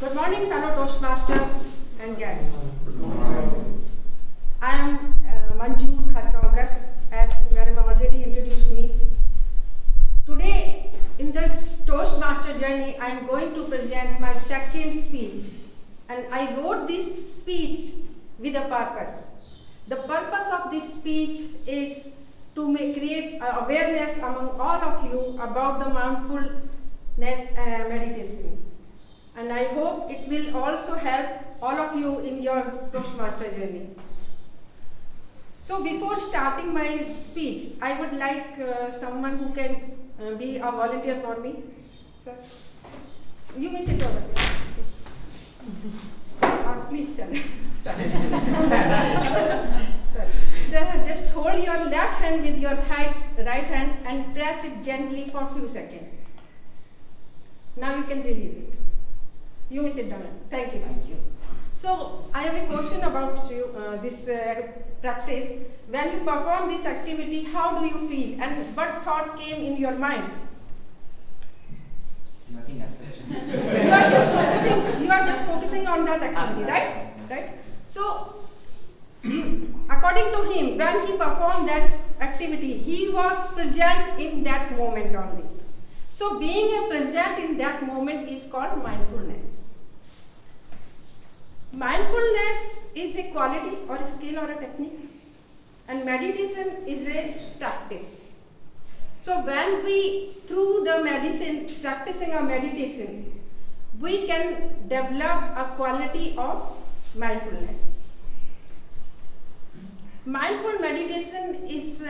Good morning, fellow Toastmasters and guests. I am Manju Harkankar, as Madam already introduced me. Today, in this Toastmaster journey, I am going to present my second speech. And I wrote this speech with a purpose. The purpose of this speech is to create awareness among all of you about the mindfulness meditation. And I hope it will also help all of you in your Toastmaster journey. So before starting my speech, I would like someone who can be a volunteer for me. Sir, you may sit over there. Please stand. Sorry. Sorry. Sir, just hold your left hand with your right hand and press it gently for a few seconds. Now you can release it. You may sit down. Thank you. Thank you. So I have a question about you, this practice. When you perform this activity, how do you feel and what thought came in your mind? Nothing as such. You are just focusing on that activity, right? Right? So, according to him, when he performed that activity, he was present in that moment only. So, being present in that moment is called mindfulness. Mindfulness is a quality or a skill or a technique, and meditation is a practice. So when we, through the practicing our meditation, we can develop a quality of mindfulness. Mindful meditation is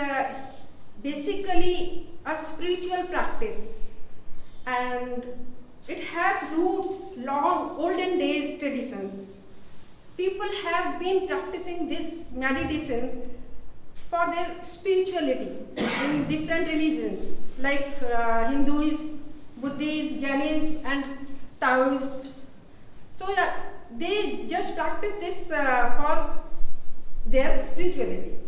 basically a spiritual practice, and it has roots long olden days traditions. People have been practicing this meditation for their spirituality in different religions like Hinduism, Buddhism, Jainism and Taoism. So they just practice this for their spirituality.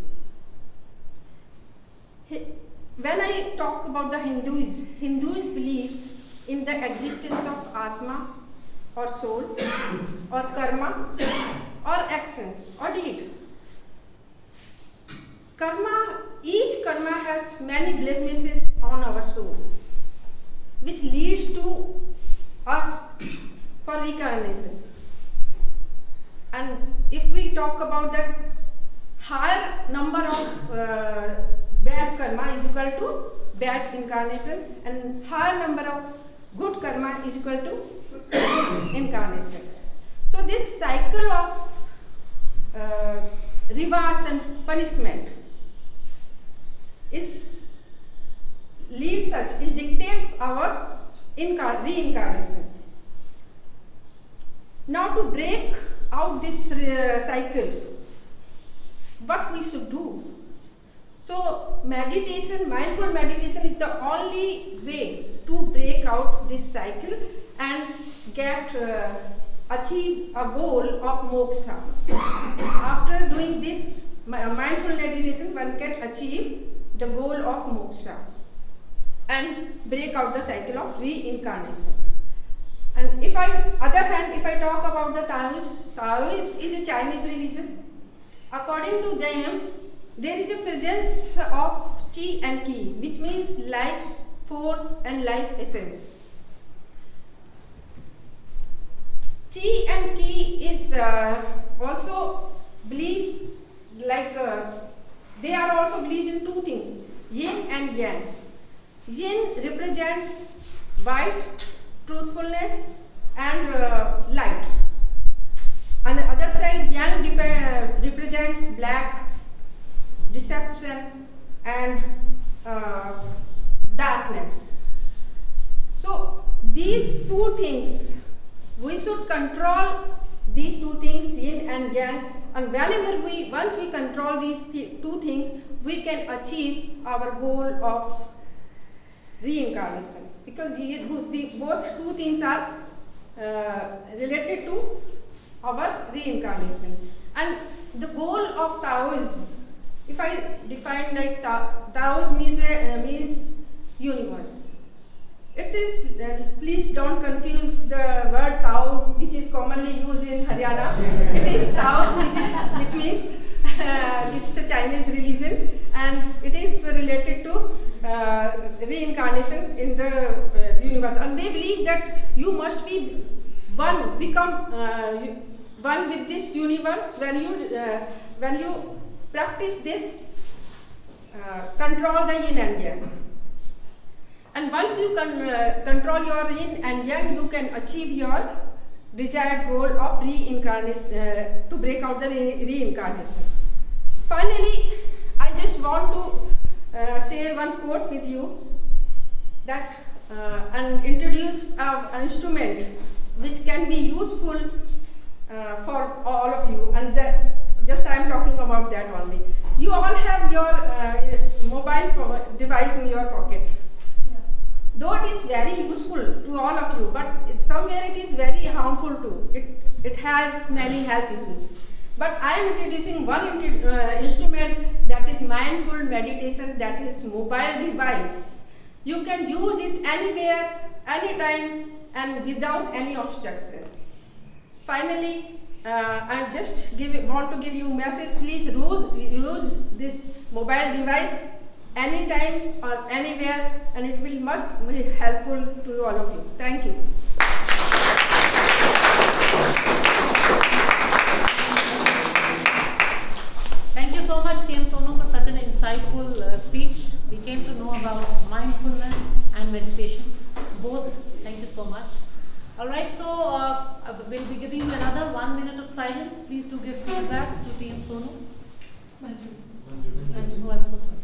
When I talk about the Hinduism believes in the existence of Atma or soul or karma or actions or deed. Each karma has many blemishes on our soul, which leads to us for reincarnation. And if we talk about that, higher number of bad karma is equal to bad incarnation, and higher number of good karma is equal to incarnation. So this cycle of rewards and punishment dictates our reincarnation. Now to break out this cycle, what we should do? So mindful meditation is the only way to break out this cycle and achieve a goal of moksha. After doing this mindful meditation, one can achieve the goal of moksha and break out the cycle of reincarnation. And if I talk about the Taoist is a Chinese religion. According to them, there is a presence of Qi and Ki, which means life force and life essence. Qi and Ki is also beliefs like they are also believed in two things, yin and yang. Yin represents white, truthfulness and light. On the other side, yang represents black, deception and darkness. So these two things, we should control these two things, yin and yang, and once we control these two things, we can achieve our goal of reincarnation, because both two things are related to our reincarnation. And the goal of Taoism, if I define like Taoism means universe. It is, please don't confuse the word Tao, which is commonly used in Haryana. It is Taoism, which means it's a Chinese religion, and it is related to reincarnation in the universe. And they believe that you must be one, become one with this universe when you practice this, control the yin and yang. And once you control your yin and yang, you can achieve your desired goal of reincarnation, to break out the reincarnation. Finally, I just want to share one quote with you, that and introduce an instrument which can be useful for all of you, and just I am talking about that only. You all have your mobile device in your pocket. Though it is very useful to all of you, but somewhere it is very harmful too. It has many health issues. But I am introducing one instrument, that is mindful meditation, that is mobile device. You can use it anywhere, anytime, and without any obstruction. Finally, I just want to give you a message. Please use this mobile device anytime or anywhere, and it will must be helpful to all of you. Thank you. Thank you so much, TM Sonu, for such an insightful speech. We came to know about mindfulness and meditation, both. Thank you so much. All right, so we'll be giving you another 1 minute of silence. Please do give feedback to TM Sonu. Manju. Oh, I'm so sorry.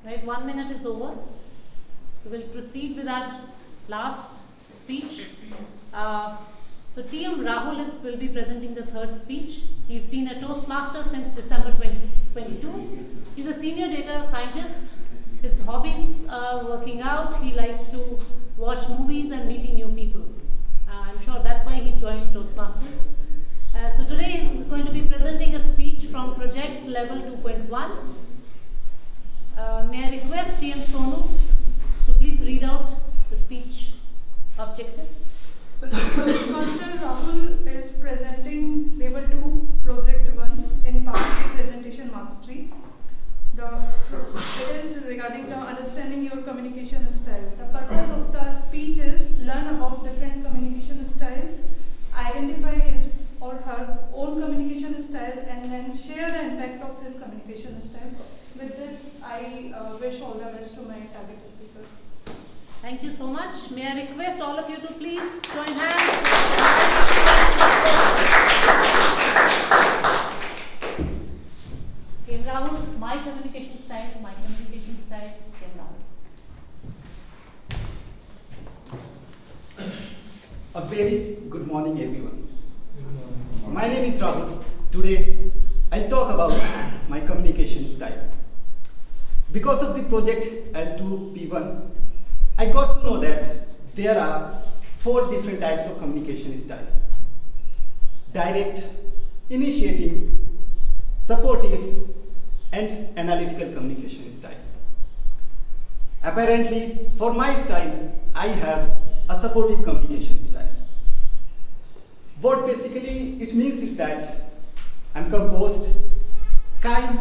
Right, 1 minute is over. So we'll proceed with our last speech. So TM Rahul will be presenting the third speech. He's been a Toastmaster since December 2022. He's a senior data scientist. His hobbies are working out. He likes to watch movies and meeting new people. I'm sure that's why he joined Toastmasters. So today he's going to be presenting a speech from Project Level 2.1. May I request TM Sonu to please read out the speech objective. Toastmaster Rahul is presenting Level 2 Project 1 in Part A Presentation Mastery. It is regarding the understanding your communication style. The purpose of the speech is learn about different communication styles, identify or her own communication style and then share the impact of his communication style. With this, I wish all the best to my target speaker. Thank you so much. May I request all of you to please join hands. Same Rahul, my communication style, same Rahul. A very good morning, everyone. My name is Rahul. Today, I'll talk about my communication style. Because of the project L2P1, I got to know that there are 4 different types of communication styles: direct, initiating, supportive, and analytical communication style. Apparently, for my style, I have a supportive communication style. What basically it means is that I'm composed, kind,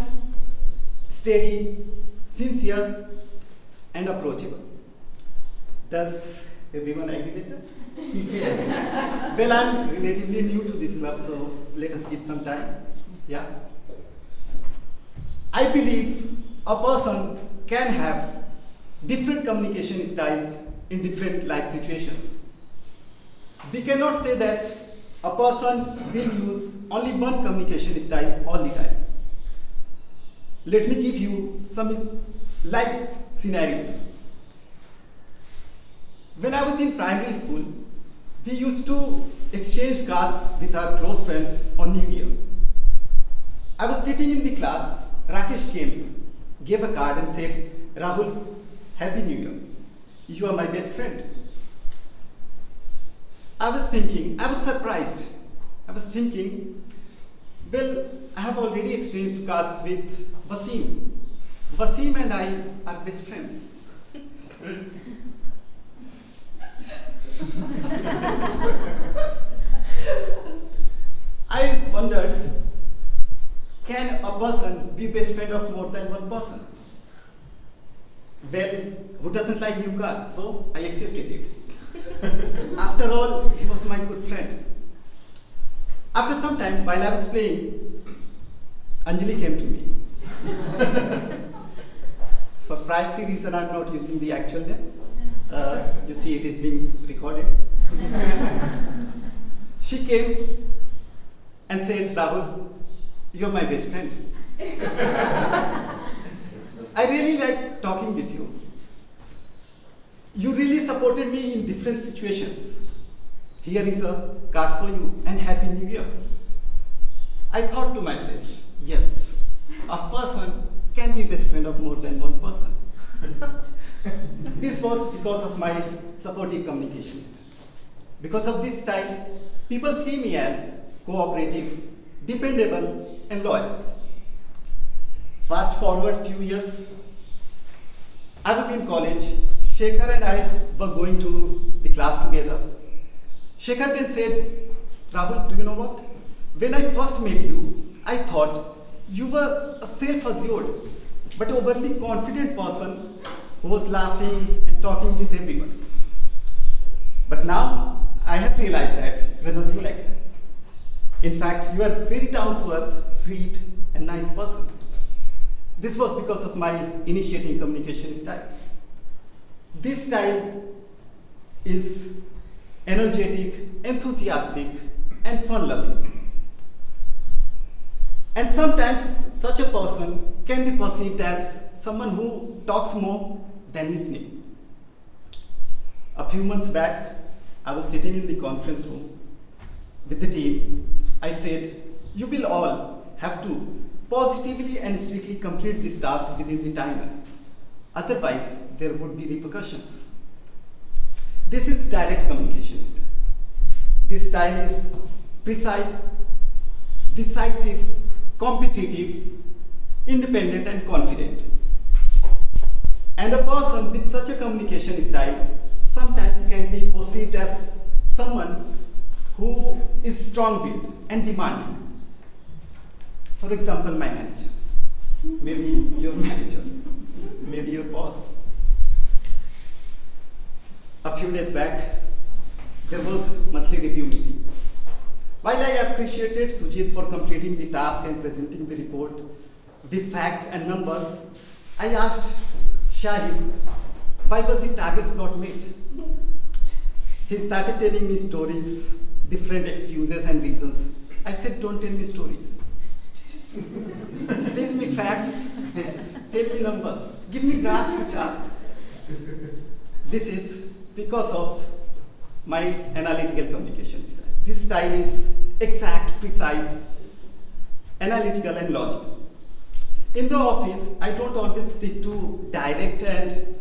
steady, sincere, and approachable. Does everyone agree with that? Well, I'm relatively new to this club, so let us give some time. Yeah. I believe a person can have different communication styles in different life situations. We cannot say that a person will use only one communication style all the time. Let me give you some life scenarios. When I was in primary school, we used to exchange cards with our close friends on New Year. I was sitting in the class, Rakesh came, gave a card and said, "Rahul, Happy New Year. You are my best friend." I was surprised. I was thinking, well, I have already exchanged cards with Wasim. Wasim and I are best friends. I wondered, can a person be best friend of more than one person? Well, who doesn't like new cards? So I accepted it. After all, he was my good friend. After some time, while I was playing, Anjali came to me. For privacy reason, I'm not using the actual name. You see, it is being recorded. She came and said, "Rahul, you're my best friend. I really like talking with you. You really supported me in different situations. Here is a card for you and Happy New Year." I thought to myself, yes, a person can be best friend of more than one person. This was because of my supportive communication style. Because of this style, people see me as cooperative, dependable, and loyal. Fast forward few years, I was in college. Shekhar and I were going to the class together. Shekhar then said, "Rahul, do you know what? When I first met you, I thought you were a self-assured but overly confident person who was laughing and talking with everyone. But now I have realized that you are nothing like that. In fact, you are very down-to-earth, sweet, and nice person." This was because of my initiating communication style. This style is energetic, enthusiastic, and fun-loving. And sometimes such a person can be perceived as someone who talks more than listening. A few months back, I was sitting in the conference room with the team. I said, "You will all have to positively and strictly complete this task within the timeline. Otherwise, there would be repercussions." This is direct communication style. This style is precise, decisive, competitive, independent, and confident. And a person with such a communication style sometimes can be perceived as someone who is strong-willed and demanding. For example, my manager, maybe your manager, maybe your boss. A few days back, there was monthly review meeting. While I appreciated Sujit for completing the task and presenting the report with facts and numbers, I asked Shahid, why were the targets not met? He started telling me stories, different excuses and reasons. I said, don't tell me stories. Tell me facts, tell me numbers, give me graphs and charts. This is because of my analytical communication style. This style is exact, precise, analytical and logical. In the office, I don't always stick to direct and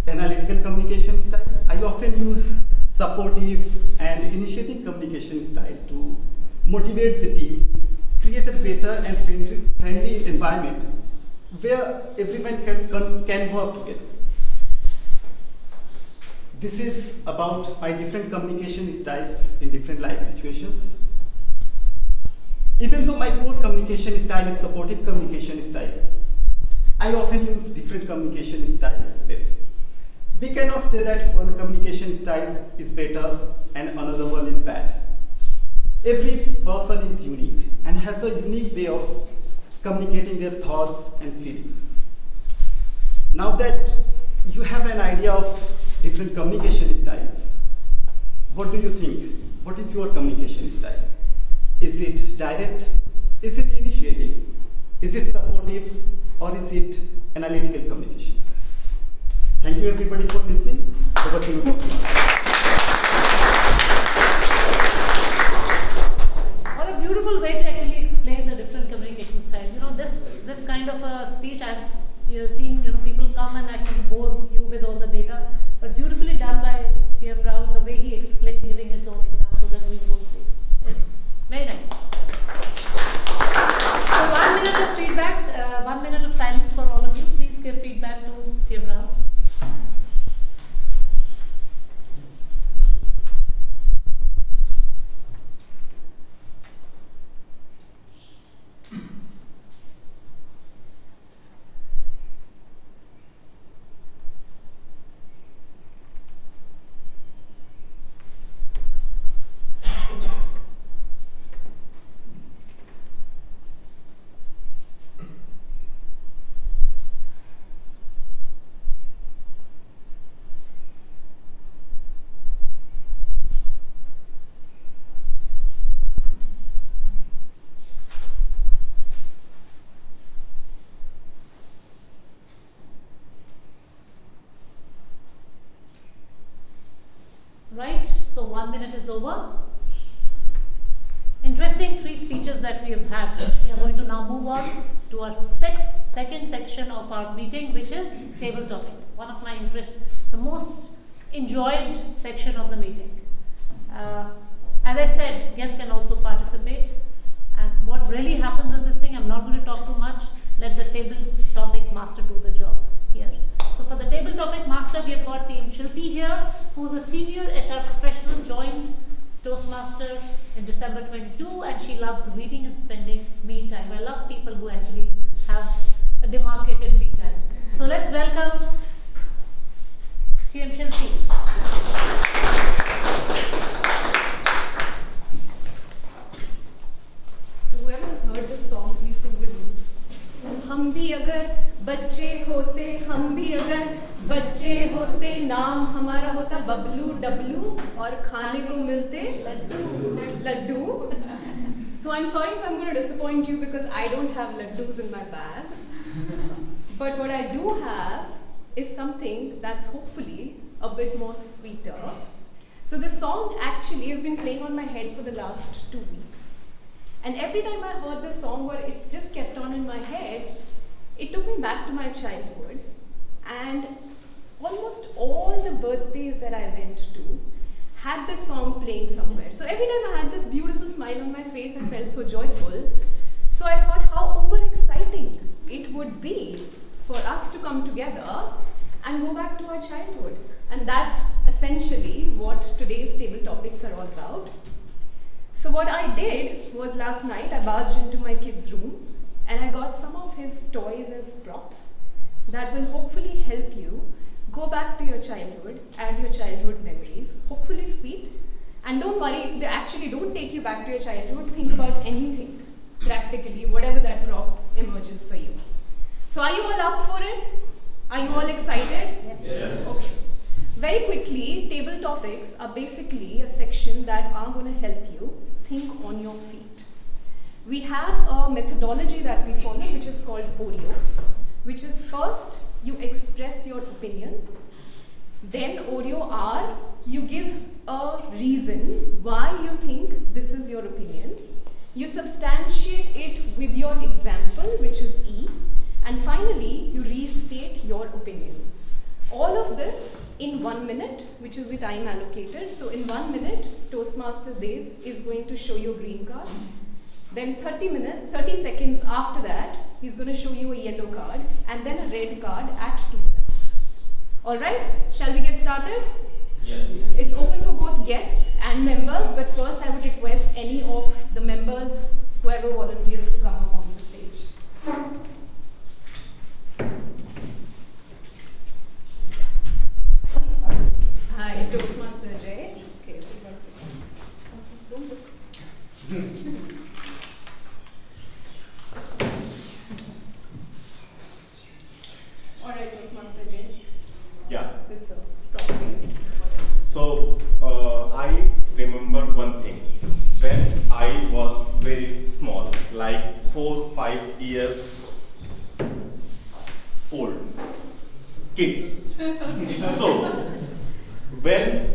analytical communication style. I often use supportive and initiating communication style to motivate the team, create a better and friendly environment where everyone can work together. This is about my different communication styles in different life situations. Even though my core communication style is supportive communication style, I often use different communication styles as well. We cannot say that one communication style is better and another one is bad. Every person is unique and has a unique way of communicating their thoughts and feelings. Now that you have an idea of different communication styles, what do you think? What is your communication style? Is it direct? Is it initiating? Is it supportive? Or is it analytical communication style? Thank you everybody for listening. Over to you. What a beautiful way to actually explain the different communication style. You know, this kind of a speech I've seen, people come and actually bore you with all the data, but beautifully done by T.M. Rao, the way he explained, giving his own examples and doing both ways. Very nice. So 1 minute of feedback, 1 minute of silence for all of you. Please give feedback to T.M. Rao. Right, so 1 minute is over. Interesting 3 speeches that we have had. We are going to now move on to our second section of our meeting, which is table topics. One of my interests, the most enjoyed section of the meeting. As I said, guests can also participate. And what really happens in this thing, I'm not going to talk too much. Let the table topic master do the job here. So for the table topic master, we have got Team Shilpi here, who is a senior HR professional, joined Toastmaster in December 22, and she loves reading and spending me time. I love people who actually have a demarcated me time. So let's welcome Team Shilpi. So whoever has heard this song, please sing with me. हम भी अगर बच्चे होते, हम भी अगर बच्चे होते, नाम हमारा होता बबलू डब्लू और खाने को मिलते Laddu. So I'm sorry if I'm going to disappoint you because I don't have laddus in my bag. But what I do have is something that's hopefully a bit more sweeter. So this song actually has been playing on my head for the last 2 weeks. And every time I heard this song, or it just kept on in my head, it took me back to my childhood. And almost all the birthdays that I went to had this song playing somewhere. So every time I had this beautiful smile on my face and felt so joyful. So I thought how uber exciting it would be for us to come together and go back to our childhood. And that's essentially what today's table topics are all about. So what I did was last night I barged into my kid's room and I got some of his toys as props that will hopefully help you go back to your childhood and your childhood memories, hopefully sweet And don't worry if they actually don't take you back to your childhood, think about anything, practically, whatever that prop emerges for you. So are you all up for it? Are you all excited? Yes. Okay. Very quickly, table topics are basically a section that are going to help you think on your feet. We have a methodology that we follow which is called OREO, which is first you express your opinion, then OREO R, you give a reason why you think this is your opinion, you substantiate it with your example, which is E, and finally you restate your opinion. All of this in 1 minute, which is the time allocated. So in 1 minute, Toastmaster Dev is going to show you a green card. Then 30 seconds after that, he's going to show you a yellow card and then a red card at 2 minutes. Alright, shall we get started? Yes. It's open for both guests and members, but first I would request any of the members, whoever volunteers, to come up on the stage. Hi, Toastmaster Jay. Okay, so don't look. Alright, Toastmaster Jay. Yeah. It's a problem. So I remember one thing. When I was very small, like 4-5 years old kid. So when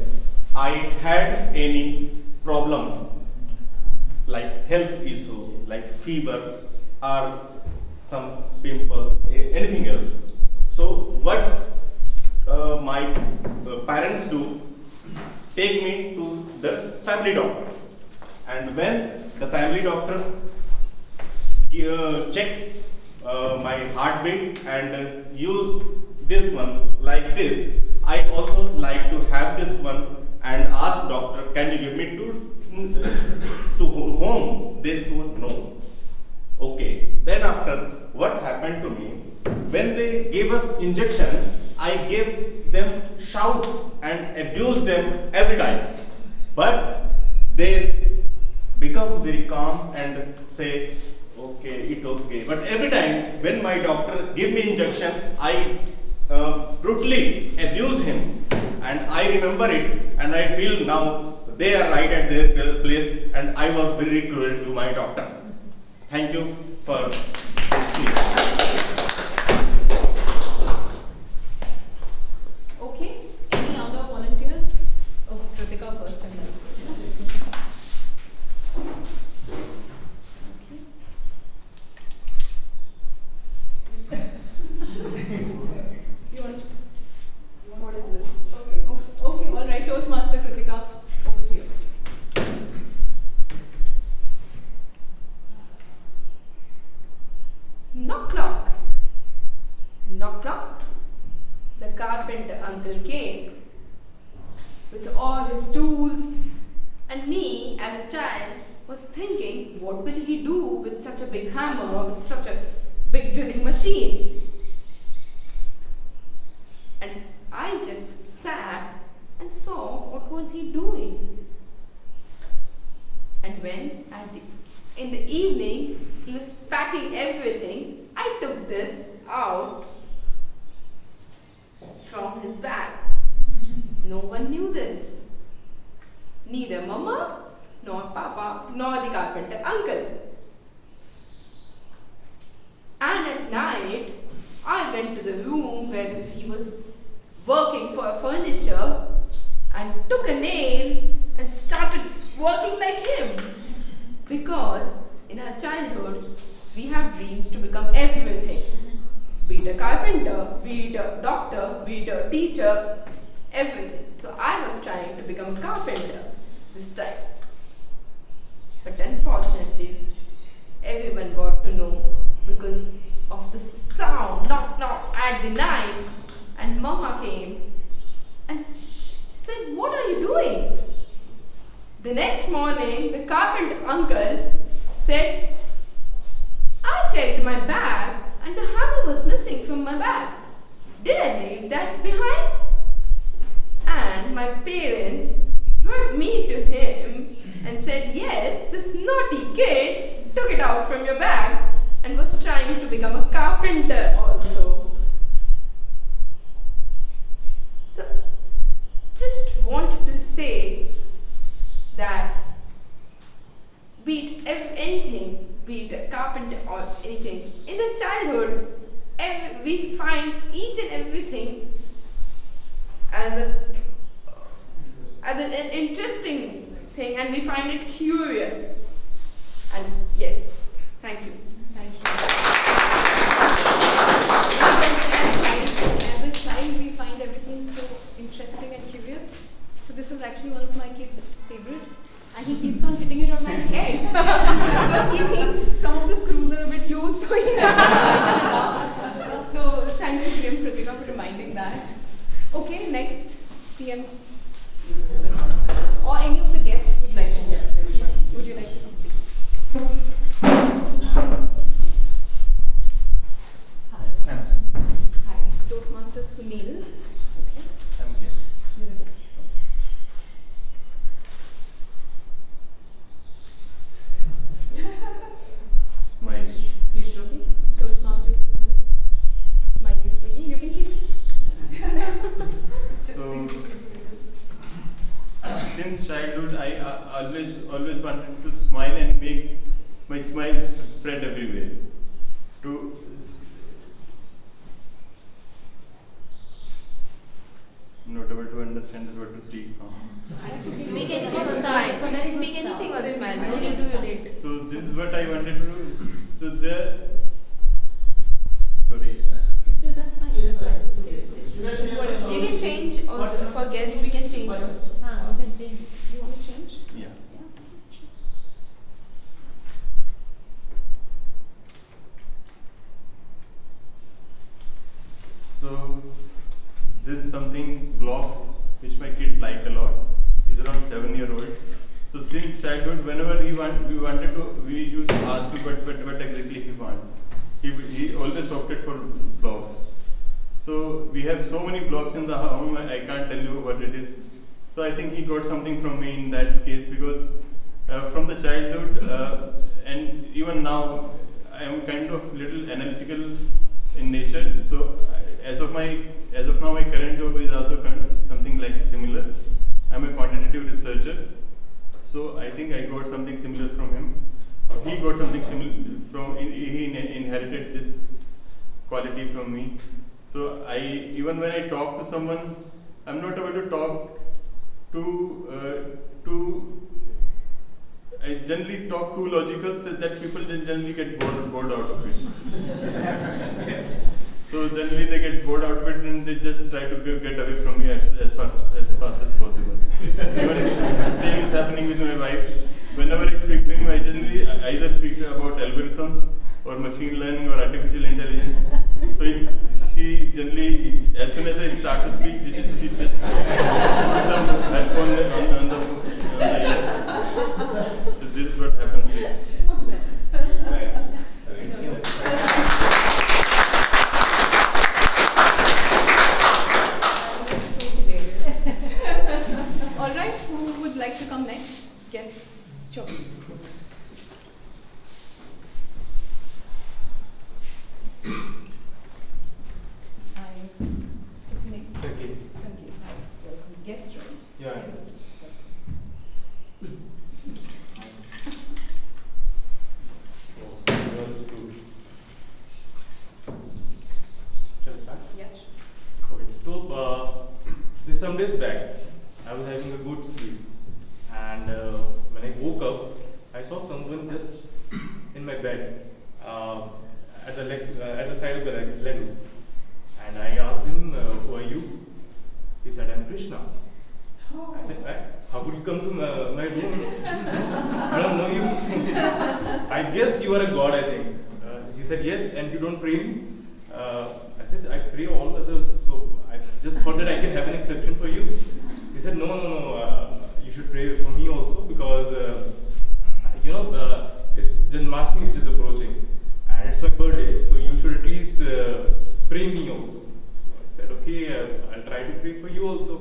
I had any problem, like health issue, like fever or some pimples, anything else. So what my parents do, take me to the family doctor, and when the family doctor check my heartbeat and use this one like this, I also like to have this one and ask doctor, can you give me to home? This one, no. Okay. Then after, what happened to me, when they gave us injection, I gave them shout and abuse them every time. But they become very calm and say, okay, it's okay. But every time when my doctor give me injection, I brutally abuse him, and I remember it, and I feel now they are right at their place, and I was very cruel to my doctor. Thank you for listening. Okay, any other volunteers? Oh, Kritika first and then. You want to? What is this? Okay. Okay. All right. Toastmaster Kritika, over to you. Knock knock. Knock knock. The carpenter uncle came with all his tools, and me as a child was thinking, what will he do with such a big hammer, with such a big drilling machine? And I just sat and saw what was he doing. And when in the evening he was packing everything, I took this out from his bag. No one knew this. Neither Mama, nor Papa, nor the carpenter uncle. And at night, I went to the room where he was working for furniture and took a nail and started working like him. Because in our childhood, we have dreams to become everything. Be it a carpenter, be it a doctor, be it a teacher, everything. So I was trying to become a carpenter this time. But unfortunately, everyone got to know because of the sound, knock knock at the night, and Mama came and she said, what are you doing? The next morning, the carpenter uncle said, I checked my bag and the hammer was missing from my bag. Did I leave that behind? And my parents brought me to him and said, yes, this naughty kid took it out from your bag and was trying to become a carpenter also. So, just wanted to say that be it anything, be it a carpenter or anything, in the childhood, we find each and everything as an interesting thing, and we find it curious. And yes, thank you. Thank you. As a child, we find everything so interesting and curious. So this is actually one of my kids' favorite. And he keeps on hitting it on my head because he thinks some of the screws are a bit loose, so he has to tighten it up. So thank you to him, Kritika, for reminding that. Okay, next TMs. Or any of the guests would like to go next. Would you like to come, please? Hi. Hi. Toastmaster Sunil. Okay. I'm here. You're a guest. Smile. Please show me. Toastmasters. Smileys for you. You can keep it. So, since childhood, I always wanted to smile and make my smile spread everywhere. Not able to understand what to speak now. Speak anything on smile. Speak anything on smile. No need to relate. So this is what I wanted to do. So there. Sorry. Yeah, that's fine. That's fine. You can change also for guests. We can change also. You can change. You want to change? Yeah. So this is something blocks which my kid like a lot. He's around 7-year-old. So since childhood, whenever we used to ask him what exactly he wants. He always opted for blocks. So we have so many blocks in the home, I can't tell you what it is. So I think he got something from me in that case, because from the childhood and even now, I am kind of little analytical in nature. So as of now, my current job is also something like similar. I'm a quantitative researcher. So I think I got something similar from him. He got something similar from, he inherited this quality from me. So even when I talk to someone, I'm not able to talk I generally talk too logical, so that people generally get bored out of it. So generally they get bored out of it and they just try to get away from me as fast as possible. Even the same is happening with my wife. Whenever I speak to him, I generally either speak about algorithms or machine learning or artificial intelligence. So she generally, as soon as I start to speak, she just puts some headphone on the ear. So this is what happens here. All right, who would like to come next? Guests, sure. Hi, what's your name? Sankeet. Sankeet, hi. Welcome. Guest, right? Yeah. Guest. Shall I start? Yeah. Okay, so this some days back, I was having a good sleep, and when I woke up, I saw someone just in my bed at the side of the leg, and I asked him, "Who are you?" He said, "I'm Krishna." I said, "How could you come to my room? I don't know you." "I guess you are a god, I think." He said, "Yes, and you don't pray me?" I said, "I pray all others, so I just thought that I can have an exception for you." He said, "No, you should pray for me also, because it's Janmashtami which is approaching, and it's my birthday, so you should at least pray me also." So I said, "Okay, I'll try to pray for you also."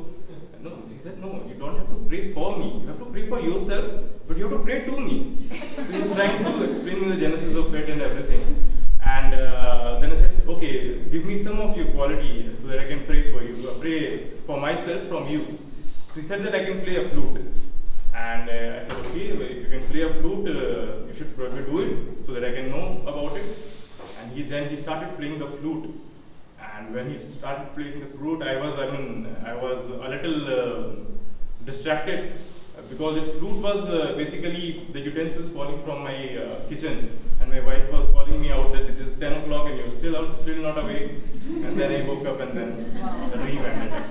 No, she said, no, you don't have to pray for me. You have to pray for yourself, but you have to pray to me. So he was trying to explain me the genesis of it and everything. And then I said, okay, give me some of your quality so that I can pray for you. Pray for myself from you. So he said that I can play a flute. And I said, okay, well, if you can play a flute, you should probably do it so that I can know about it. And then he started playing the flute. And when he started playing the flute, I was a little distracted because the flute was basically the utensils falling from my kitchen, and my wife was calling me out that it is 10 o'clock and you're still not awake. And then I woke up and then the dream ended.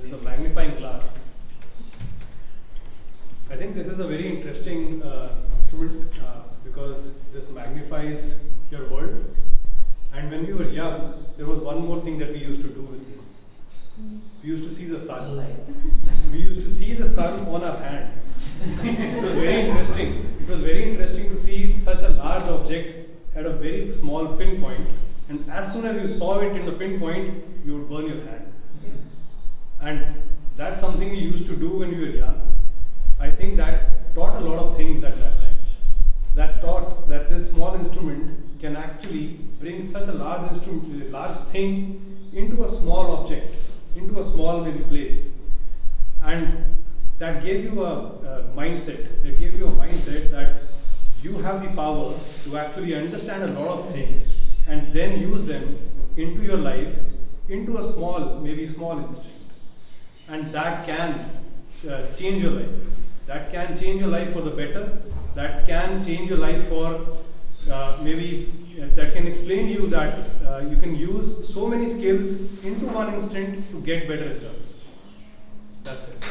This is a magnifying glass. I think this is a very interesting instrument because this magnifies your world. And when we were young, there was one more thing that we used to do with this. We used to see the sun. We used to see the sun on our hand. It was very interesting. It was very interesting to see such a large object at a very small pinpoint, and as soon as you saw it in the pinpoint, you would burn your hand. And that's something we used to do when we were young. I think that taught a lot of things at that time. That taught that this small instrument can actually bring such a large instrument, large thing into a small object, into a small maybe place. And that gave you a mindset. That gave you a mindset that you have the power to actually understand a lot of things and then use them into your life, into a small, maybe small instinct. And that can change your life. That can change your life for the better. That can change your life for that can explain you that you can use so many skills into one instant to get better results. That's it.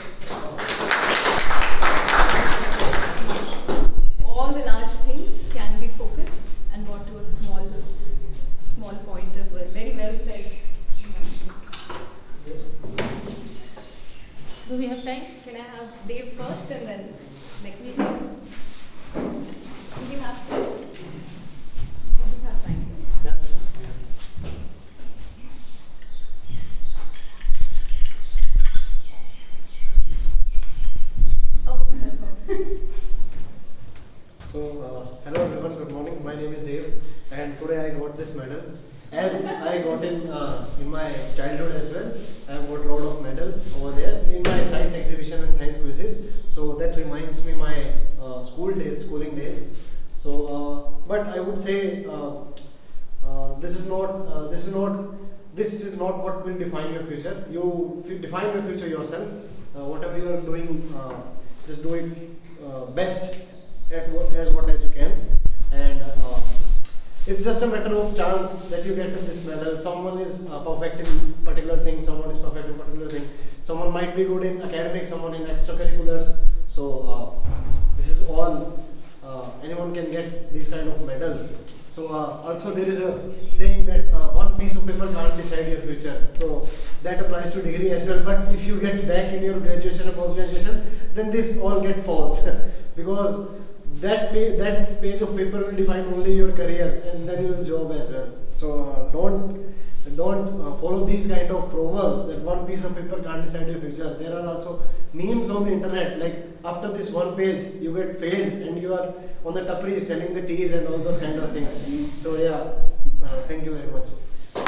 All the large things can be focused and brought to a small point as well. Very well said. Do we have time? Can I have Dave first and then next to you? Do you have time? You have time. Yeah. Oh, that's all. So, hello everyone, good morning. My name is Dave, and today I got this medal. As I got in my childhood as well, I have got a lot of medals over there in my science exhibition and science quizzes. So that reminds me my schooling days. So, but I would say this is not what will define your future. You define your future yourself. Whatever you are doing, just do it best as you can, and it's just a matter of chance that you get this medal. Someone is perfect in particular thing, someone is perfect in particular thing. Someone might be good in academics, someone in extracurriculars. So this is all, anyone can get these kind of medals. So also there is a saying that one piece of paper can't decide your future. So that applies to degree as well. But if you get back in your graduation or post-graduation, then this all get false because that page of paper will define only your career and then your job as well. So don't follow these kind of proverbs that one piece of paper can't decide your future. There are also memes on the internet like after this one page you get failed and you are on the tapri selling the teas and all those kind of things. So yeah, thank you very much. I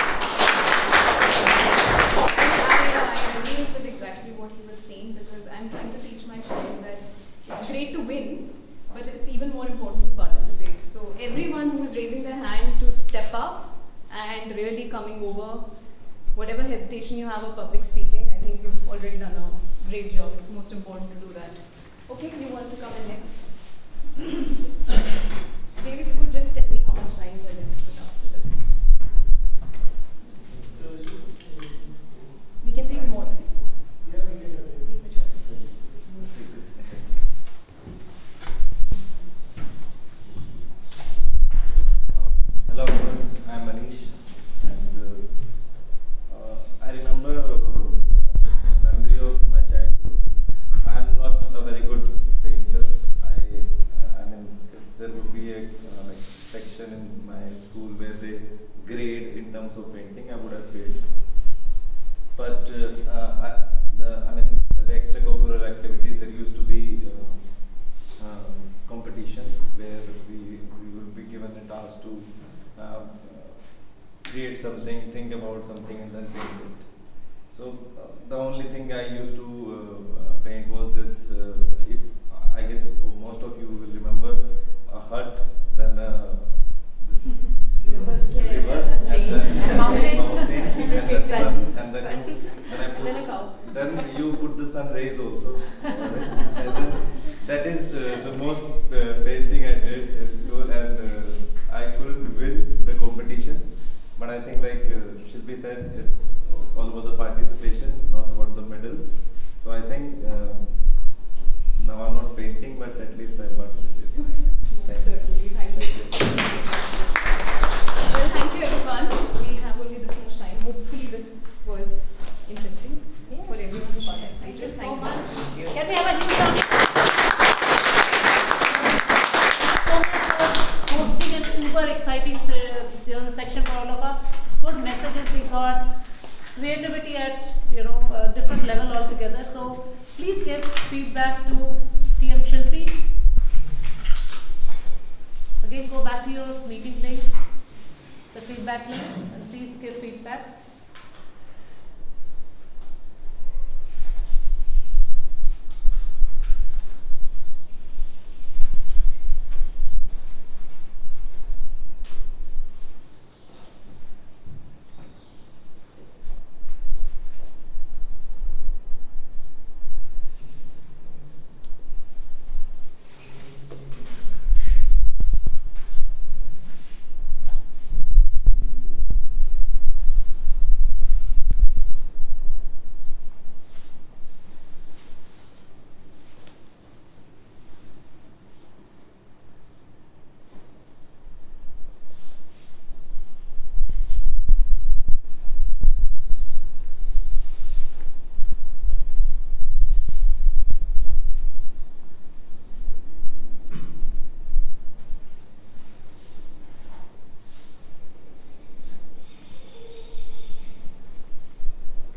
agree with exactly what he was saying because I'm trying to teach my child that it's great to win, but it's even more important to participate. So everyone who is raising their hand to step up and really coming over whatever hesitation you have of public speaking, I think you've already done a great job. It's most important to do that. Okay, you want to come in next? Maybe if you could just tell me how much time you're left with after this. We can take more. Yeah, we can take the chair. create something, think about something, and then paint it. So the only thing I used to paint was this. If I guess most of you will remember a hut, then this river, and then mountains, and the sun, and then you put the sun rays also. Right? And then that is the most painting I did in school, and I couldn't win the competitions. But I think, like Shilpi said, it's all about the participation, not about the medals. So I think now I'm not painting, but at least I participated. Certainly, thank you. Well, thank you everyone. We have only this much time. Hopefully this was interesting for everyone who participated. Thank you so much. Thank you. Can we have a huge round? So much for hosting an uber exciting section for all of us. Good messages we got. Creativity at a different level altogether. So please give feedback to TM Shilpi. Again, go back to your meeting link, the feedback link, and please give feedback.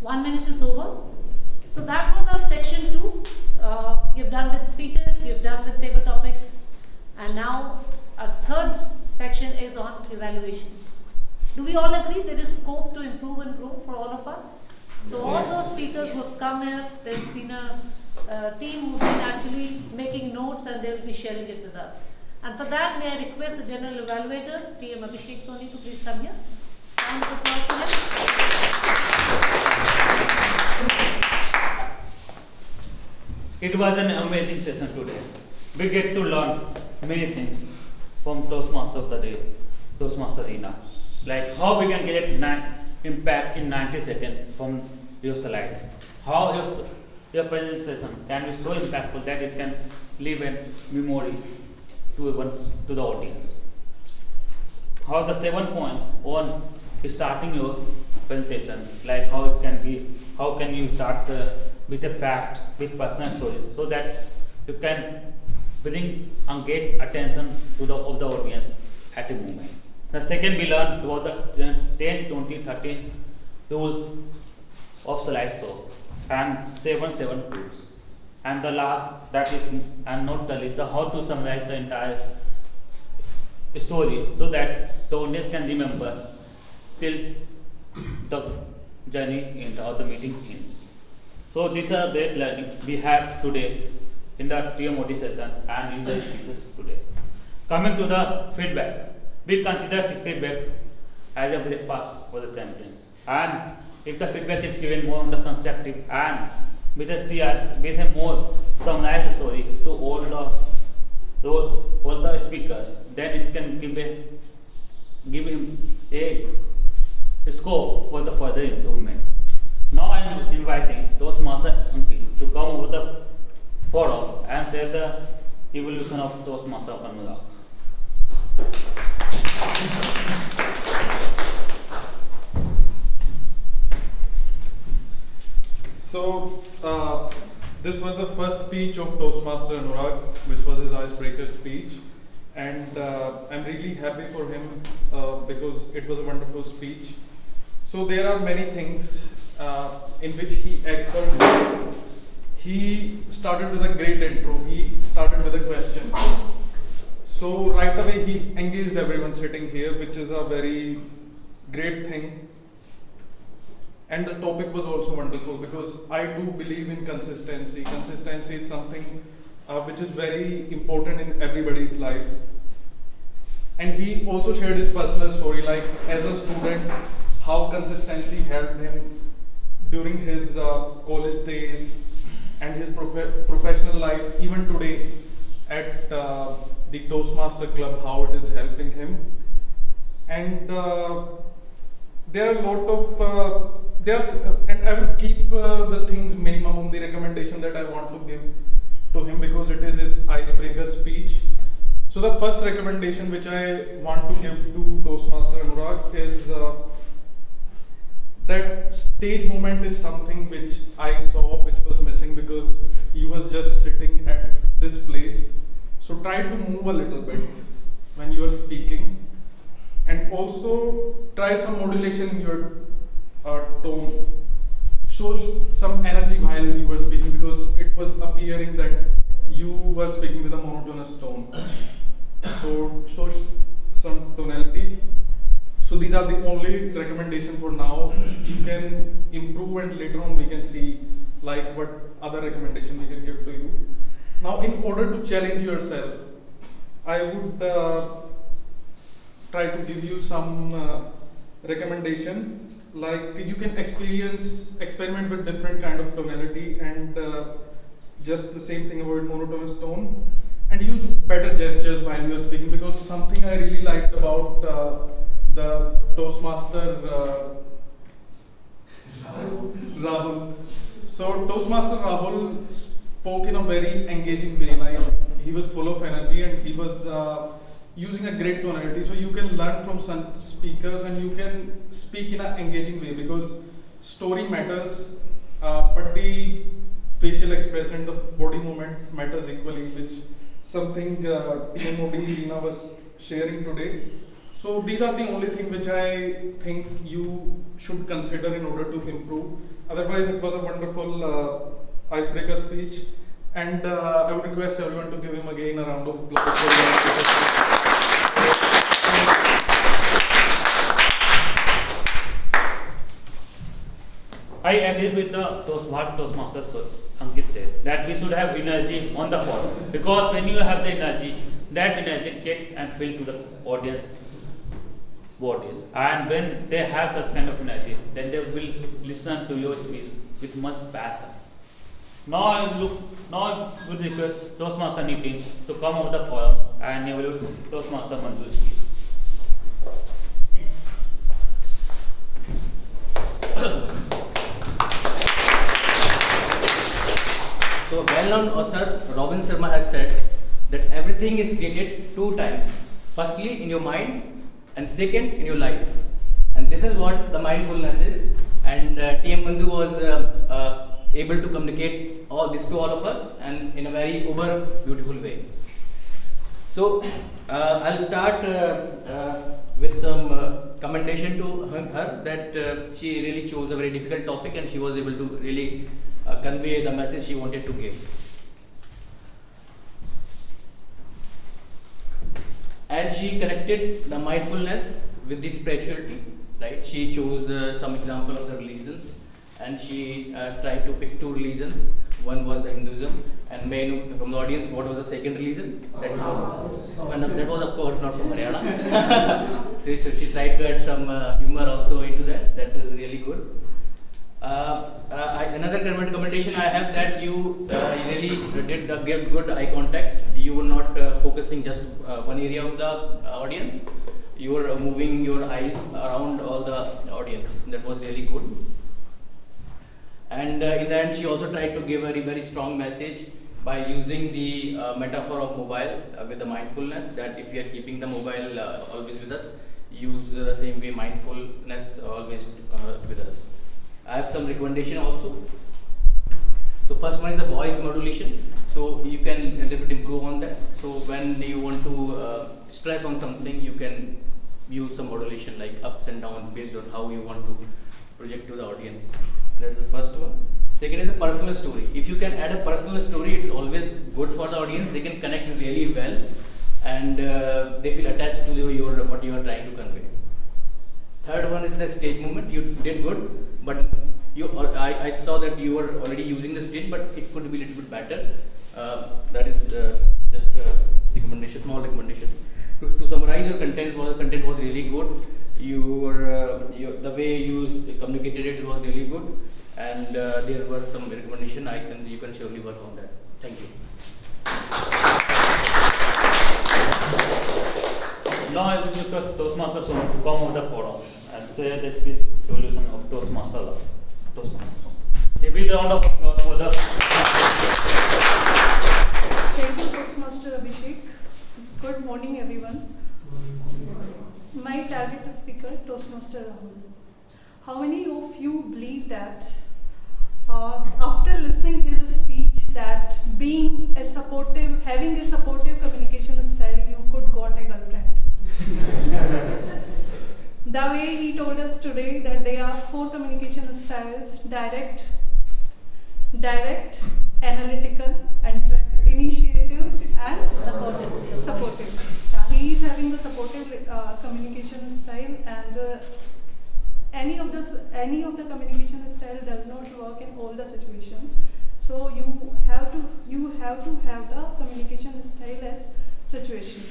One minute is over. So that was our section 2. We've done with speeches, we've done with table topic, and now our third section is on evaluations. Do we all agree there is scope to improve and grow for all of us? So all those speakers who have come here, there's been a team who've been actually making notes and they'll be sharing it with us. And for that, may I request the general evaluator, TM Abhishek Soni, to please come here. Round of applause for him. It was an amazing session today. We get to learn many things from Toastmaster of the Day, Toastmaster Arena. Like how we can get impact in 90 seconds from your slide. How your presentation can be so impactful that it can leave in memories to the audience. How the 7 points on starting your presentation, like how it can be, how can you start with a fact, with personal stories, so that you can bring engaged attention to the audience at a moment. The second we learned about the 10, 20, 30 rules of slideshow and 7 groups. And the last, that is, and not the least, how to summarize the entire story so that the audience can remember till the journey ends or the meeting ends. So these are the learning we have today in the TMOD session and in the speeches today. Coming to the feedback, we consider the feedback as a breakfast for the champions. And if the feedback is given more on the constructive and with a more summarized story to all the speakers, then it can give him a scope for the further improvement. Now I am inviting Toastmaster Ankit to come over the forum and share the evolution of Toastmaster Anurag. So, this was the first speech of Toastmaster Anurag. This was his icebreaker speech. And I'm really happy for him because it was a wonderful speech. So, there are many things in which he excelled. He started with a great intro. He started with a question. So, right away he engaged everyone sitting here, which is a very great thing. And the topic was also wonderful because I do believe in consistency. Consistency is something which is very important in everybody's life. And he also shared his personal story, like as a student, how consistency helped him during his college days and his professional life, even today at the Toastmaster Club, how it is helping him. And there are a lot of and I will keep the things minimum, the recommendation that I want to give to him, because it is his icebreaker speech. So the first recommendation which I want to give to Toastmaster Anurag is that stage moment is something which I saw which was missing, because he was just sitting at this place. So try to move a little bit when you are speaking, and also try some modulation in your tone. Show some energy while you were speaking, because it was appearing that you were speaking with a monotonous tone. So show some tonality. So these are the only recommendation for now. You can improve, and later on we can see like what other recommendation we can give to you. Now, in order to challenge yourself, I would try to give you some recommendation. Like you can experiment with different kind of tonality, and just the same thing about monotonous tone, and use better gestures while you are speaking, because something I really liked about the Toastmaster Rahul. So Toastmaster Rahul spoke in a very engaging way, like he was full of energy and he was using a great tonality. So you can learn from some speakers and you can speak in an engaging way, because story matters, but the facial expression, the body movement matters equally, which something TMOD Rina was sharing today. So these are the only things which I think you should consider in order to improve. Otherwise, it was a wonderful icebreaker speech, and I would request everyone to give him again a round of applause. I agree with the Toastmasters Ankit said that we should have energy on the call, because when you have the energy, that energy get and feel to the audience bodies, and when they have such kind of energy, then they will listen to your speech with much passion. Now I would request Toastmaster Nitin to come over the forum and evaluate Toastmaster Manju's speech. So well-known author Robin Sharma has said that everything is created two times. Firstly in your mind, and second in your life. And this is what the mindfulness is. And TM Manju was able to communicate all this to all of us, and in a very uber beautiful way. So I'll start with some commendation to her that she really chose a very difficult topic, and she was able to really convey the message she wanted to give. And she connected the mindfulness with the spirituality, right? She chose some example of the religions, and she tried to pick two religions. One was the Hinduism, and may I know from the audience what was the second religion? That was of course not from Haryana. So she tried to add some humor also into that. That is really good. Another commendation I have, that you really did give good eye contact. You were not focusing just one area of the audience. You were moving your eyes around all the audience. That was really good. And in the end, she also tried to give a very strong message by using the metaphor of mobile with the mindfulness, that if you are keeping the mobile always with us, use the same way mindfulness always with us. I have some recommendation also. So first one is the voice modulation. So you can a little bit improve on that. So when you want to stress on something, you can use some modulation like ups and downs based on how you want to project to the audience. That's the first one. Second is the personal story. If you can add a personal story, it's always good for the audience. They can connect really well, and they feel attached to what you are trying to convey. Third one is the stage movement. You did good, but I saw that you were already using the stage, but it could be a little bit better. That is just a recommendation, small recommendation. To summarize, your content was really good. The way you communicated it was really good, and there were some recommendations. You can surely work on that. Thank you. Now I will request Toastmasters to come over the forum and say the speech evolution of Toastmasters. A big round of applause for the. Thank you, Toastmaster Abhishek. Good morning, everyone. My target speaker, Toastmaster Rahul. How many of you believe that after listening his speech, that having a supportive communication style, you could got a girlfriend? The way he told us today that there are 4 communication styles: direct, analytical, initiative, and supportive. He is having the supportive communication style, and any of the communication style does not work in all the situations. So you have to have the communication style as situation.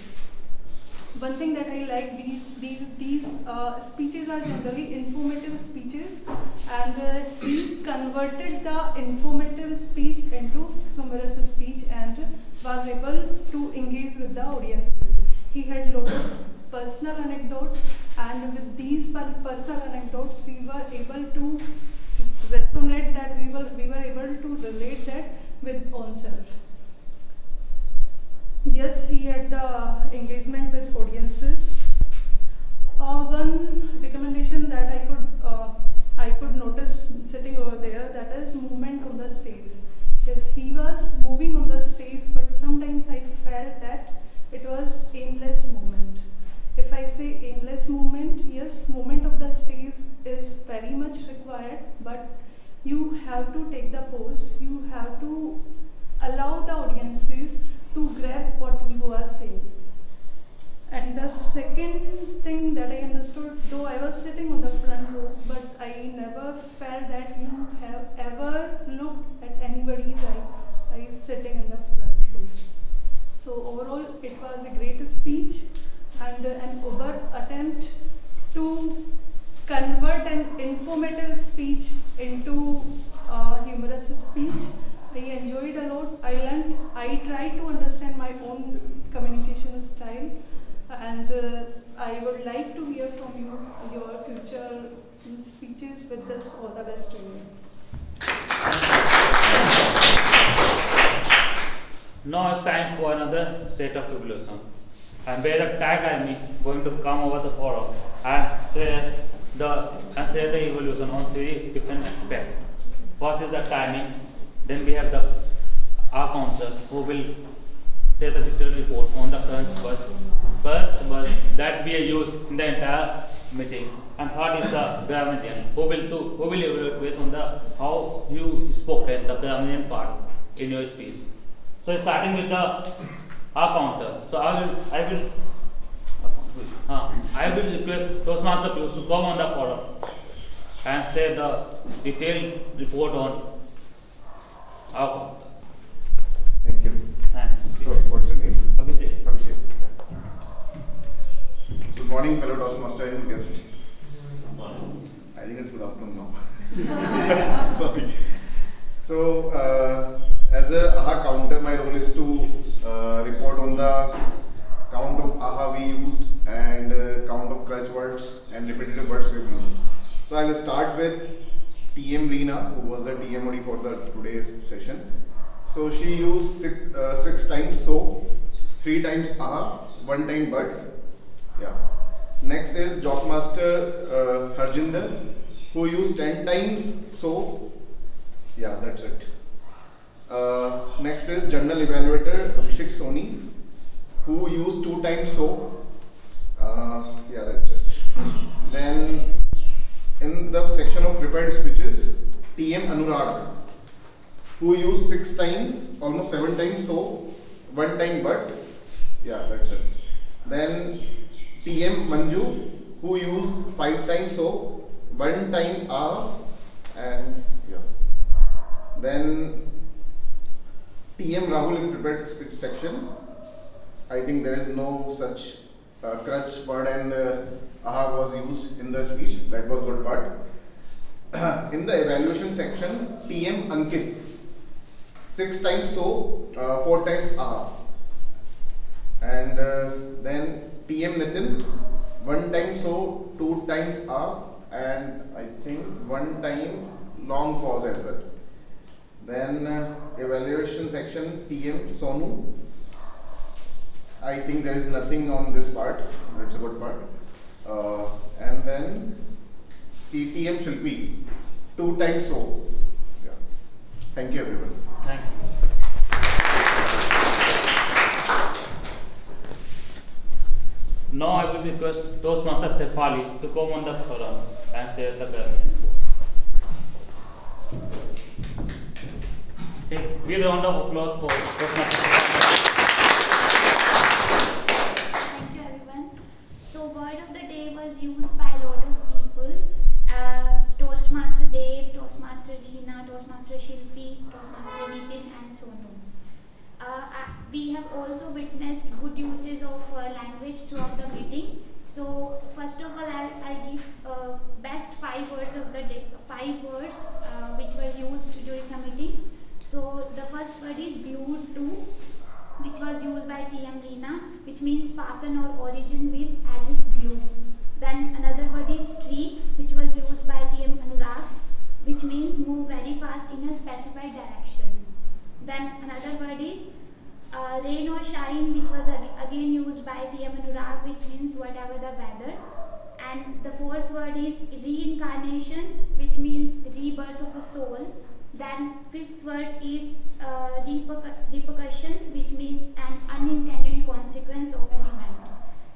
One thing that I like, these speeches are generally informative speeches, and he converted the informative speech into humorous speech and was able to engage with the audiences. He had lot of personal anecdotes, and with these personal anecdotes, we were able to resonate that, we were able to relate that with oneself. Yes, he had the engagement with audiences. One recommendation that I could notice sitting over there, that is movement on the stage. Yes, he was moving on the stage, but sometimes I felt that it was aimless movement. If I say aimless movement, yes, movement of the stage is very much required, but you have to take the pose, you have to allow the audiences to grab what you are saying. And the second thing that I understood, though I was sitting on the front row, but I never felt that you have ever looked at anybody's eye sitting in the front row. So overall, it was a great speech and an attempt to convert an informative speech into humorous speech. I enjoyed a lot. I learned. I tried to understand my own communication style, and I would like to hear from you your future speeches. With this, all the best to you. Now it's time for another set of evolution. And where the tag I am going to come over the forum and say the evolution on 3 different aspects. First is the timing. Then we have the counter who will say the detailed report on the current bus that we use in the entire meeting. And third is the grammarian who will evaluate based on the how you spoke at the grammarian part in your speech. So starting with the counter. So I will request Toastmasters to come on the forum and say the detailed report on our counter. Thank you. Thanks. So, what's your name? Abhishek. Abhishek. Good morning, fellow Toastmaster and guest. Good morning. I think it's good afternoon now. Sorry. So, as a AHA counter, my role is to report on the count of AHA we used and count of clutch words and repetitive words we've used. So I'll start with TM Reena, who was a TMOD for the today's session. So she used six times so, 3 times AHA, 1 time but. Yeah. Next is Jockmaster Harjinder, who used 10 times so. Yeah, that's it. Next is General Evaluator Abhishek Soni, who used 2 times so. Yeah, that's it. Then in the section of prepared speeches, TM Anurag, who used 6 times, almost 7 times so, 1 time but. Yeah, that's it. Then TM Manju, who used 5 times so, 1 time and yeah. Then TM Rahul in prepared speech section. I think there is no such crutch word and aha was used in the speech. That was good part. In the evaluation section, TM Ankit 6 times so, 4 times aha. And then TM Nitin 1 time so, 2 times ah, and I think 1 time long pause as well. Then evaluation section TM Sonu. I think there is nothing on this part. That's a good part. And then TM Shilpi 2 times so. Yeah. Thank you everyone. Thank you. Now I will request Toastmaster Sefali to come on the forum and share the government. Give a round of applause for Toastmaster Sefali. Thank you everyone. So word of the day was used by a lot of people. Toastmaster Dev, Toastmaster Reena, Toastmaster Shilpi, Toastmaster Nitin and Sonu. We have also witnessed good uses of language throughout the meeting. So first of all, I'll give best 5 words of the day, 5 words which were used during the meeting. So the first word is glued to, which was used by TM Reena, which means fasten or origin with as if glue. Then another word is streak, which was used by TM Anurag, which means move very fast in a specified direction. Then another word is rain or shine, which was again used by TM Anurag, which means whatever the weather. And the fourth word is reincarnation, which means rebirth of a soul. Then fifth word is repercussion, which means an unintended consequence of an event.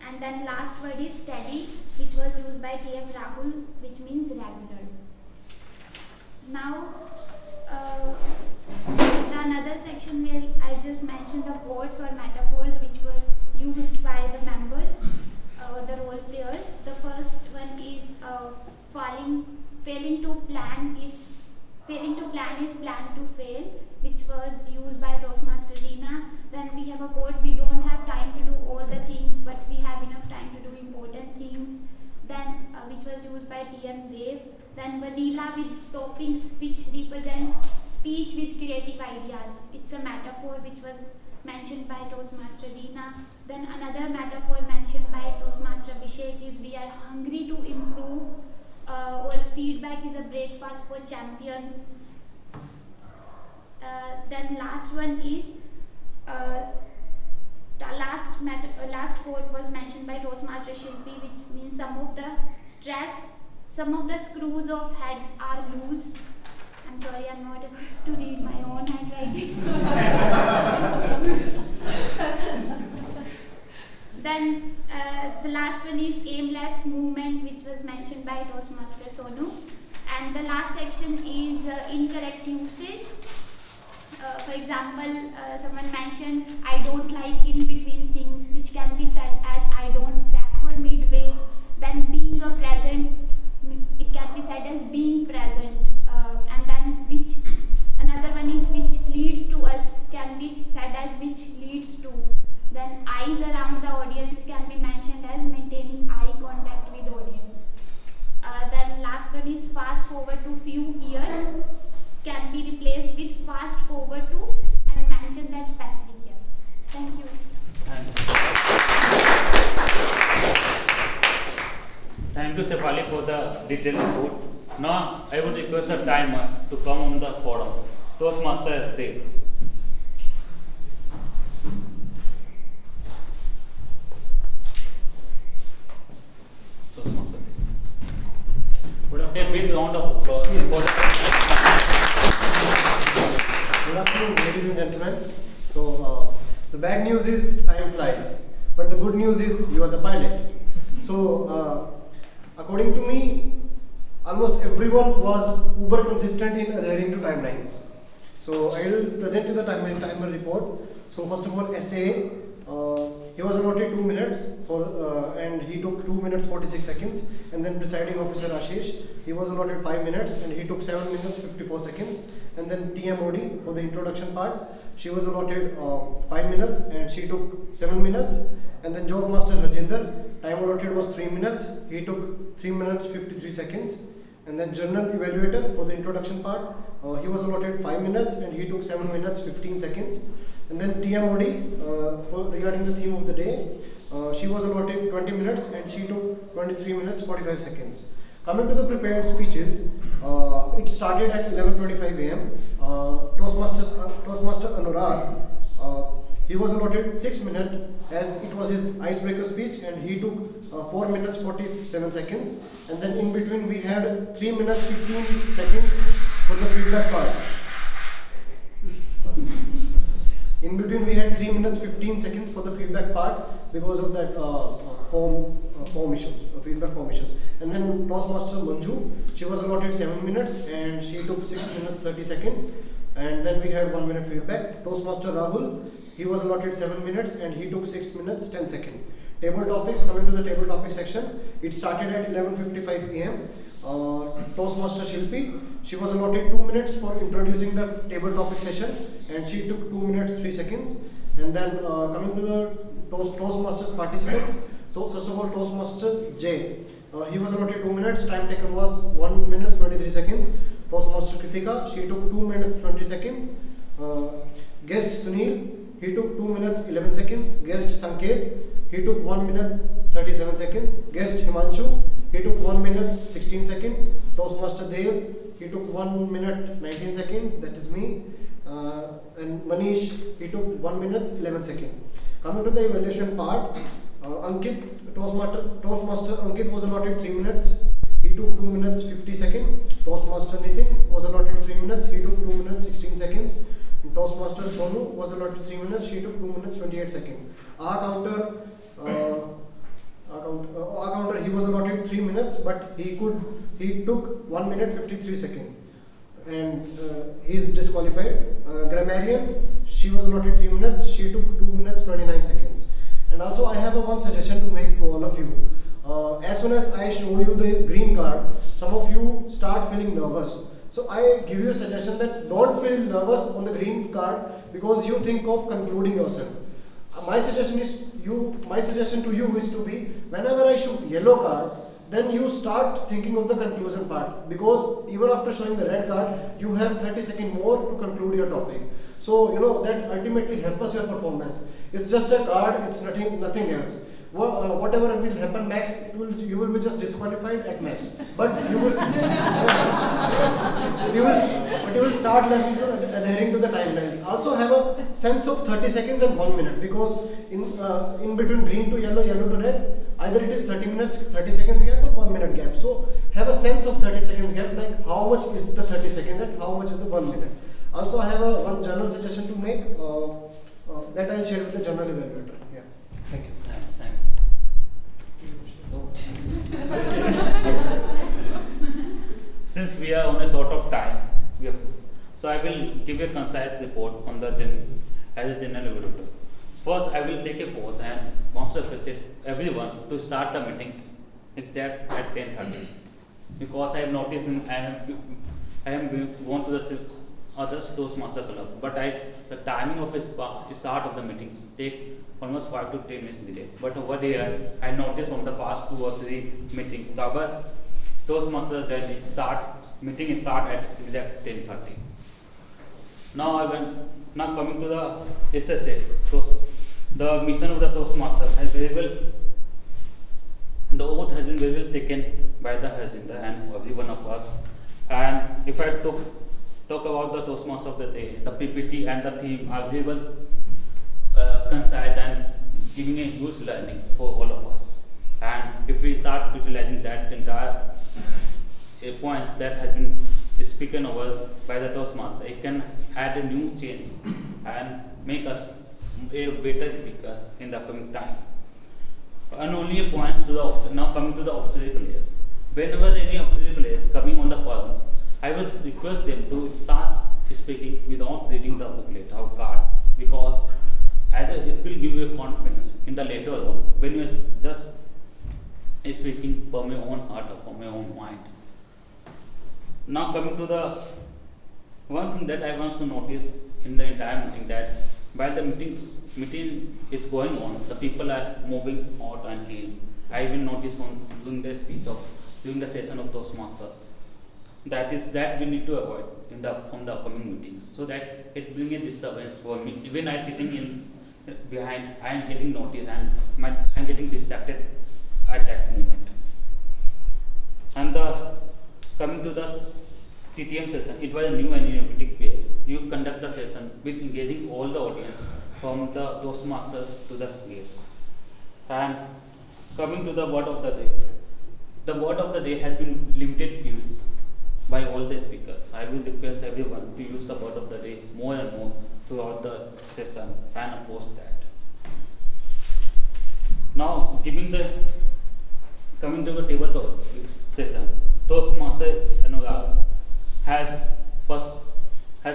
And then last word is steady, which was used by TM Rahul, which means regular. Now, the another section where I just mentioned the quotes or metaphors which were used by the members or the role players. The first one is failing to plan is plan to fail, which was used by Toastmaster Reena. Then we have a quote, we don't have time to do all the things, but we have enough time to do important things. Then which was used by TM Dev. Then vanilla with toppings, which represent speech with creative ideas. It's a metaphor which was mentioned by Toastmaster Reena. Then another metaphor mentioned by Toastmaster Abhishek is we are hungry to improve, or feedback is a breakfast for champions. Then last one is last quote was mentioned by Toastmaster Shilpi, which means some of the screws of head are loose. I'm sorry, I'm not able to read my own handwriting. Then the last one is aimless movement, which was mentioned by Toastmaster Sonu. And the last section is incorrect uses. For example, someone mentioned, I don't like in between things, which can be said as I don't prefer midway. Then being a present, it can be said as being present. And then another one is which leads to us, can be said as which leads to. Then eyes around the audience can be mentioned as maintaining eye contact with audience. Then last one is fast forward to few years, can be replaced with fast forward to and mention that specific year. Thank you. Thank you, Sefali, for the detailed report. Now, I would request a timer to come on the forum. Toastmaster Dev. Toastmaster Dev. A big round of applause. Good afternoon, ladies and gentlemen. So, the bad news is time flies, but the good news is you are the pilot. So, according to me, almost everyone was uber consistent in adhering to timelines. So, I will present you the timer report. So, first of all, SA, he was allotted 2 minutes and and he took 2 minutes 46 seconds. And then presiding officer Ashish, he was allotted 5 minutes and he took 7 minutes 54 seconds. And then TMOD for the introduction part, she was allotted 5 minutes and she took 7 minutes. And then Job Master Harjinder, time allotted was 3 minutes, he took 3 minutes 53 seconds. And then General Evaluator for the introduction part, he was allotted 5 minutes and he took 7 minutes 15 seconds. And then TMOD, for regarding the theme of the day, she was allotted 20 minutes and she took 23 minutes 45 seconds. Coming to the prepared speeches, it started at 11:25 a.m. Toastmaster Anurag, he was allotted 6 minutes as it was his icebreaker speech and he took 4 minutes 47 seconds. And then in between we had 3 minutes 15 seconds for the feedback part. In between we had 3 minutes 15 seconds for the feedback part because of that form issues, feedback form issues. And then Toastmaster Manju, she was allotted 7 minutes and she took 6 minutes 30 seconds. And then we had 1 minute feedback. Toastmaster Rahul, he was allotted 7 minutes and he took 6 minutes 10 seconds. Table topics, coming to the table topic section, it started at 11:55 a.m. Toastmaster Shilpi, she was allotted 2 minutes for introducing the table topic session and she took 2 minutes 3 seconds. And then coming to the Toastmasters participants, first of all Toastmaster J, he was allotted 2 minutes, time taken was 1 minute 23 seconds. Toastmaster Kritika, she took 2 minutes 20 seconds. Guest Sunil, he took 2 minutes 11 seconds. Guest Sanket, he took 1 minute 37 seconds. Guest Himanshu, he took 1 minute 16 seconds. Toastmaster Dev, he took 1 minute 19 seconds, that is me. And Manish, he took 1 minute 11 seconds. Coming to the evaluation part, Ankit, Toastmaster Ankit was allotted 3 minutes. He took 2 minutes 50 seconds. Toastmaster Nitin was allotted 3 minutes. He took 2 minutes 16 seconds. And Toastmaster Sonu was allotted 3 minutes. She took 2 minutes 28 seconds. Our counter, he was allotted 3 minutes, but he took 1 minute 53 seconds. And he is disqualified. Grammarian, she was allotted 3 minutes. She took 2 minutes 29 seconds. And also I have one suggestion to make to all of you. As soon as I show you the green card, some of you start feeling nervous. So I give you a suggestion that don't feel nervous on the green card because you think of concluding yourself. My suggestion to you is to be, whenever I show yellow card, then you start thinking of the conclusion part, because even after showing the red card, you have 30 seconds more to conclude your topic. So that ultimately helps your performance. It's just a card, it's nothing else. Whatever will happen next, you will be just disqualified at max. But you will start adhering to the timelines. Also have a sense of 30 seconds and 1 minute, because in between green to yellow, yellow to red, either it is 30 minutes, 30 seconds gap or 1 minute gap. So have a sense of 30 seconds gap, like how much is the 30 seconds and how much is the 1 minute. Also I have one general suggestion to make that I'll share with the general evaluator. Yeah, thank you. Since we are on a sort of time, so I will give a concise report on the journey as a general evaluator. First, I will take a pause and want to request everyone to start the meeting exact at 10:30, because I have noticed I am going to the other Toastmaster club, but the timing of start of the meeting take almost 5 to 10 minutes delay. But over there, I noticed from the past 2 or 3 meetings, our Toastmaster journey meeting start at exact 10:30. Now coming to the SSA, the mission of the Toastmaster has the oath has been very well taken by the Harjinder and every one of us. And if I talk about the Toastmaster of the day, the PPT and the theme are very well concise and giving a huge learning for all of us. And if we start utilizing that entire points that has been spoken over by the Toastmaster, it can add a new change and make us a better speaker in the upcoming time. And only points to the now coming to the auxiliary players. Whenever any auxiliary players coming on the forum, I will request them to start speaking without reading the booklet or cards, because it will give you a confidence in the later on when you just speaking for my own heart or for my own mind. Now coming to the one thing that I want to notice in the entire meeting, that while the meeting is going on, the people are moving out and in. I even noticed from doing the session of Toastmaster, that we need to avoid from the upcoming meetings, so that it brings a disturbance for me. Even I sitting in behind, I am getting noticed and I am getting distracted at that moment. And coming to the TTM session, it was a new and innovative way. You conduct the session with engaging all the audience, from the Toastmasters to the guests. And coming to the word of the day. The word of the day has been limited use by all the speakers. I will request everyone to use the word of the day more and more throughout the session and oppose that. Now, coming to the table talk session, Toastmaster Anurag has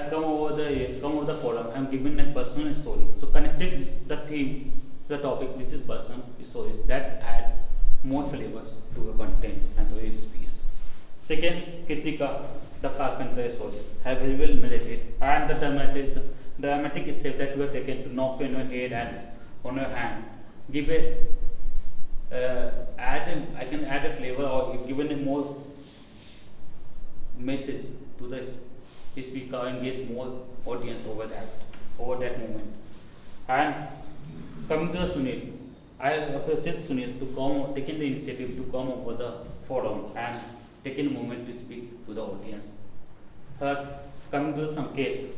come over the forum and given a personal story. So connected the theme, the topic, which is personal stories, that add more flavors to the content and to his piece. Second, Kritika, the carpenter stories, have very well narrated, and the dramatic step that you have taken to knock on your head and on your hand, give I can add a flavor or given a more message to the speaker, engage more audience over that moment. And coming to the Sunil, I appreciate Sunil to taking the initiative to come over the forum and taking a moment to speak to the audience. Third, coming to the Sanket.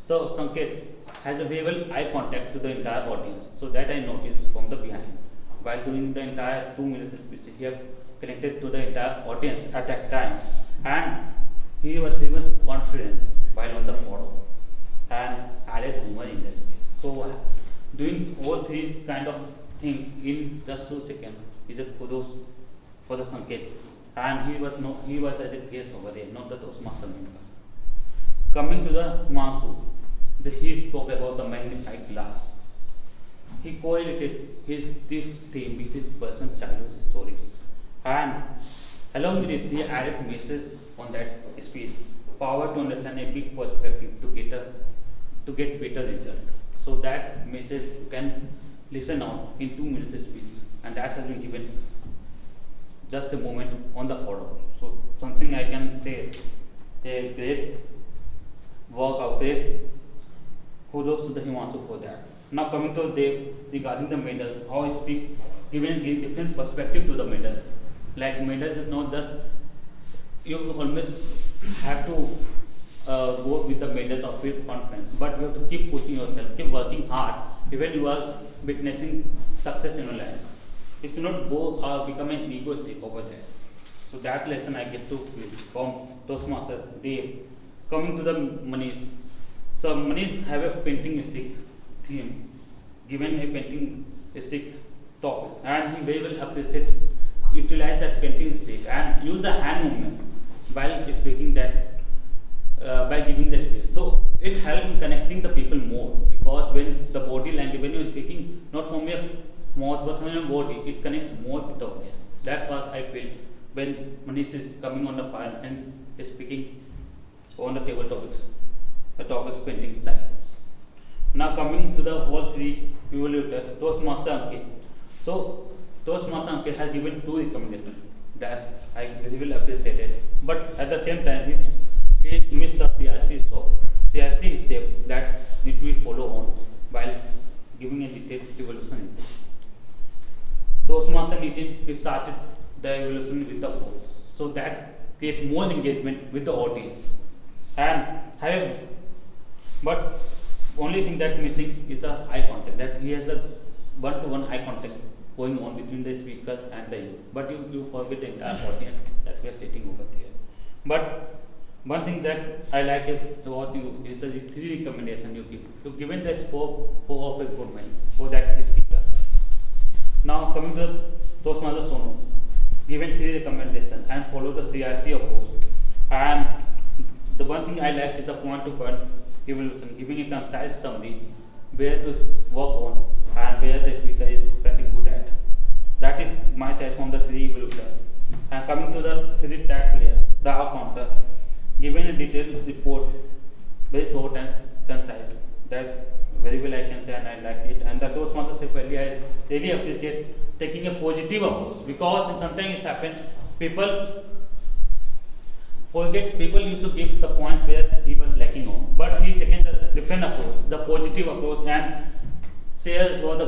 So Sanket has a very well eye contact to the entire audience, so that I noticed from the behind. While doing the entire 2 minutes speech, he have connected to the entire audience at that time, and he was confident while on the forum and added humor in the speech. So doing all three kind of things in just 2 seconds is a kudos for the Sanket, and he was as a guest over there, not the Toastmaster members. Coming to the Himanshu, he spoke about the magnified glass. He correlated this theme with his personal childhood stories, and along with this, he added message on that speech: power to understand a big perspective to get better result. So that message you can listen out in 2 minutes speech, and that has been given just a moment on the forum. So something I can say, a great work out there. Kudos to the Himanshu for that. Now coming to Dev regarding the medals, how he speak, giving different perspective to the medals. Like medals is not just you always have to go with the medals of your conference, but you have to keep pushing yourself, keep working hard, even you are witnessing success in your life. It should not go become an egoistic over there. So that lesson I get to feel from Toastmaster Dev. Coming to the Manish. So Manish have a painting stick theme, given a painting stick topic, and he very well utilize that painting stick and use the hand movement while speaking that by giving the space. So it helps in connecting the people more, because when the body language, when you are speaking not from your mouth but from your body, it connects more with the audience. That's what I feel when Manish is coming on the file and speaking on the table topics, the topics painting side. Now coming to the all three evaluators, Toastmaster Ankit. So Toastmaster Ankit has given 2 recommendations. That's I very well appreciated. But at the same time, he missed the CRC stop. CRC step that need to be followed on while giving a detailed evaluation. Toastmaster meeting, we started the evaluation with the polls, so that create more engagement with the audience. And but only thing that missing is the eye contact. That he has a one-to-one eye contact going on between the speakers and the youth. But you forget the entire audience that we are sitting over there. But one thing that I like about you is the 3 recommendations you give. You've given the scope of improvement for that speaker. Now coming to Toastmaster Sonu, given 3 recommendations and follow the CRC approach. And the one thing I like is the point-to-point evaluation, giving a concise summary where to work on and where the speaker is pretty good at. That is my side from the 3 evolution. And coming to the 3 tag players, the AHA counter, given a detailed report, very short and concise. That's very well I can say, and I like it. And the Toastmasters really, I really appreciate taking a positive approach, because sometimes it's happened, people used to give the points where he was lacking on, but he taken the different approach, the positive approach, and share the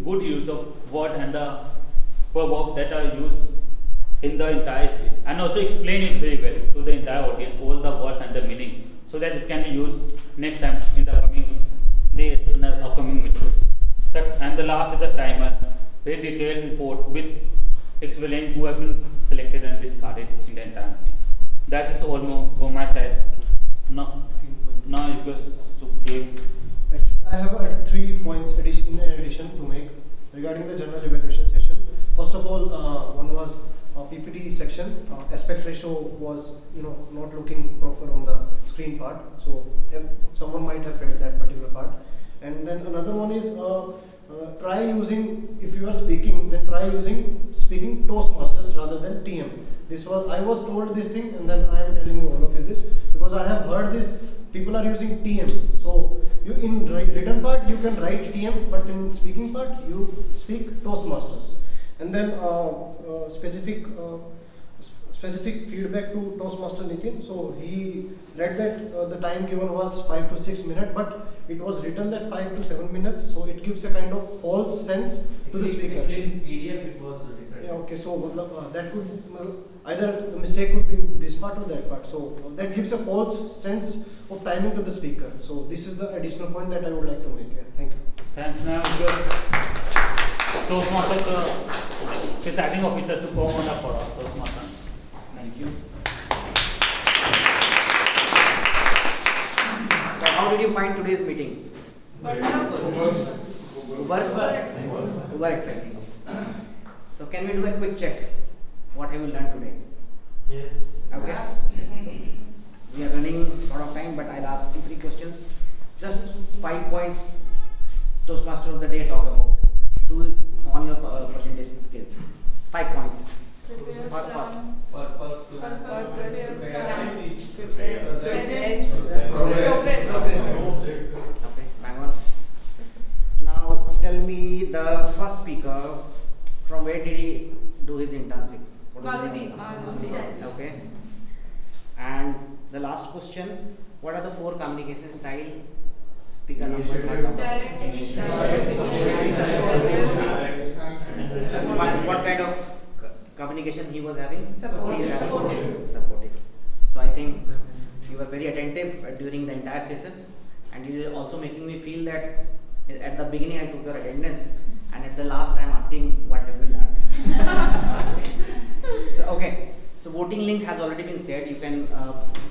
good use of word and the verb that are used in the entire space, and also explain it very well to the entire audience, all the words and the meaning, so that it can be used next time in the coming days, in the upcoming meetings. And the last is the timer, very detailed report with explaining who have been selected and discarded in the entire meeting. That is all from my side. Now request to give. Actually, I have 3 points in addition to make regarding the general evaluation session. First of all, one was PPT section. Aspect ratio was not looking proper on the screen part, so someone might have felt that particular part. And then another one is try using, if you are speaking, then try using speaking Toastmasters rather than TM. I was told this thing, and then I am telling you all of you this because I have heard this. People are using TM. So you in written part you can write TM, but in speaking part you speak Toastmasters. And then specific feedback to Toastmaster Nitin. So he read that the time given was 5 to 6 minutes, but it was written that 5 to 7 minutes. So it gives a kind of false sense to the speaker. In PDF it was different. Yeah, okay. So that could either the mistake could be in this part or that part. So that gives a false sense of timing to the speaker. So this is the additional point that I would like to make here. Thank you. Thanks. Now Toastmaster presiding officer to go on up for Toastmaster. Thank you. So how did you find today's meeting? Wonderful. Uber exciting. So can we do a quick check? What have you learned today? Yes. Okay. So we are running short of time, but I'll ask 2-3 questions. Just 5 points Toastmaster of the day talk about. On your presentation skills. 5 points. Fast. Purpose to Okay, bang on. Now tell me the first speaker, from where did he do his internship? Maludi. Okay. And the last question, what are the 4 communication style speaker number? What kind of communication he was having? Supportive. So I think you were very attentive during the entire session, and it is also making me feel that at the beginning I took your attendance, and at the last I am asking what have you learned. So okay, so voting link has already been shared. You can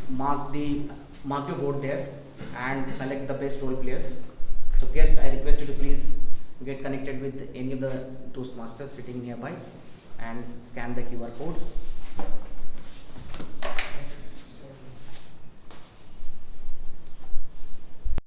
mark your vote there and select the best role players. So guest, I request you to please get connected with any of the Toastmasters sitting nearby and scan the QR code.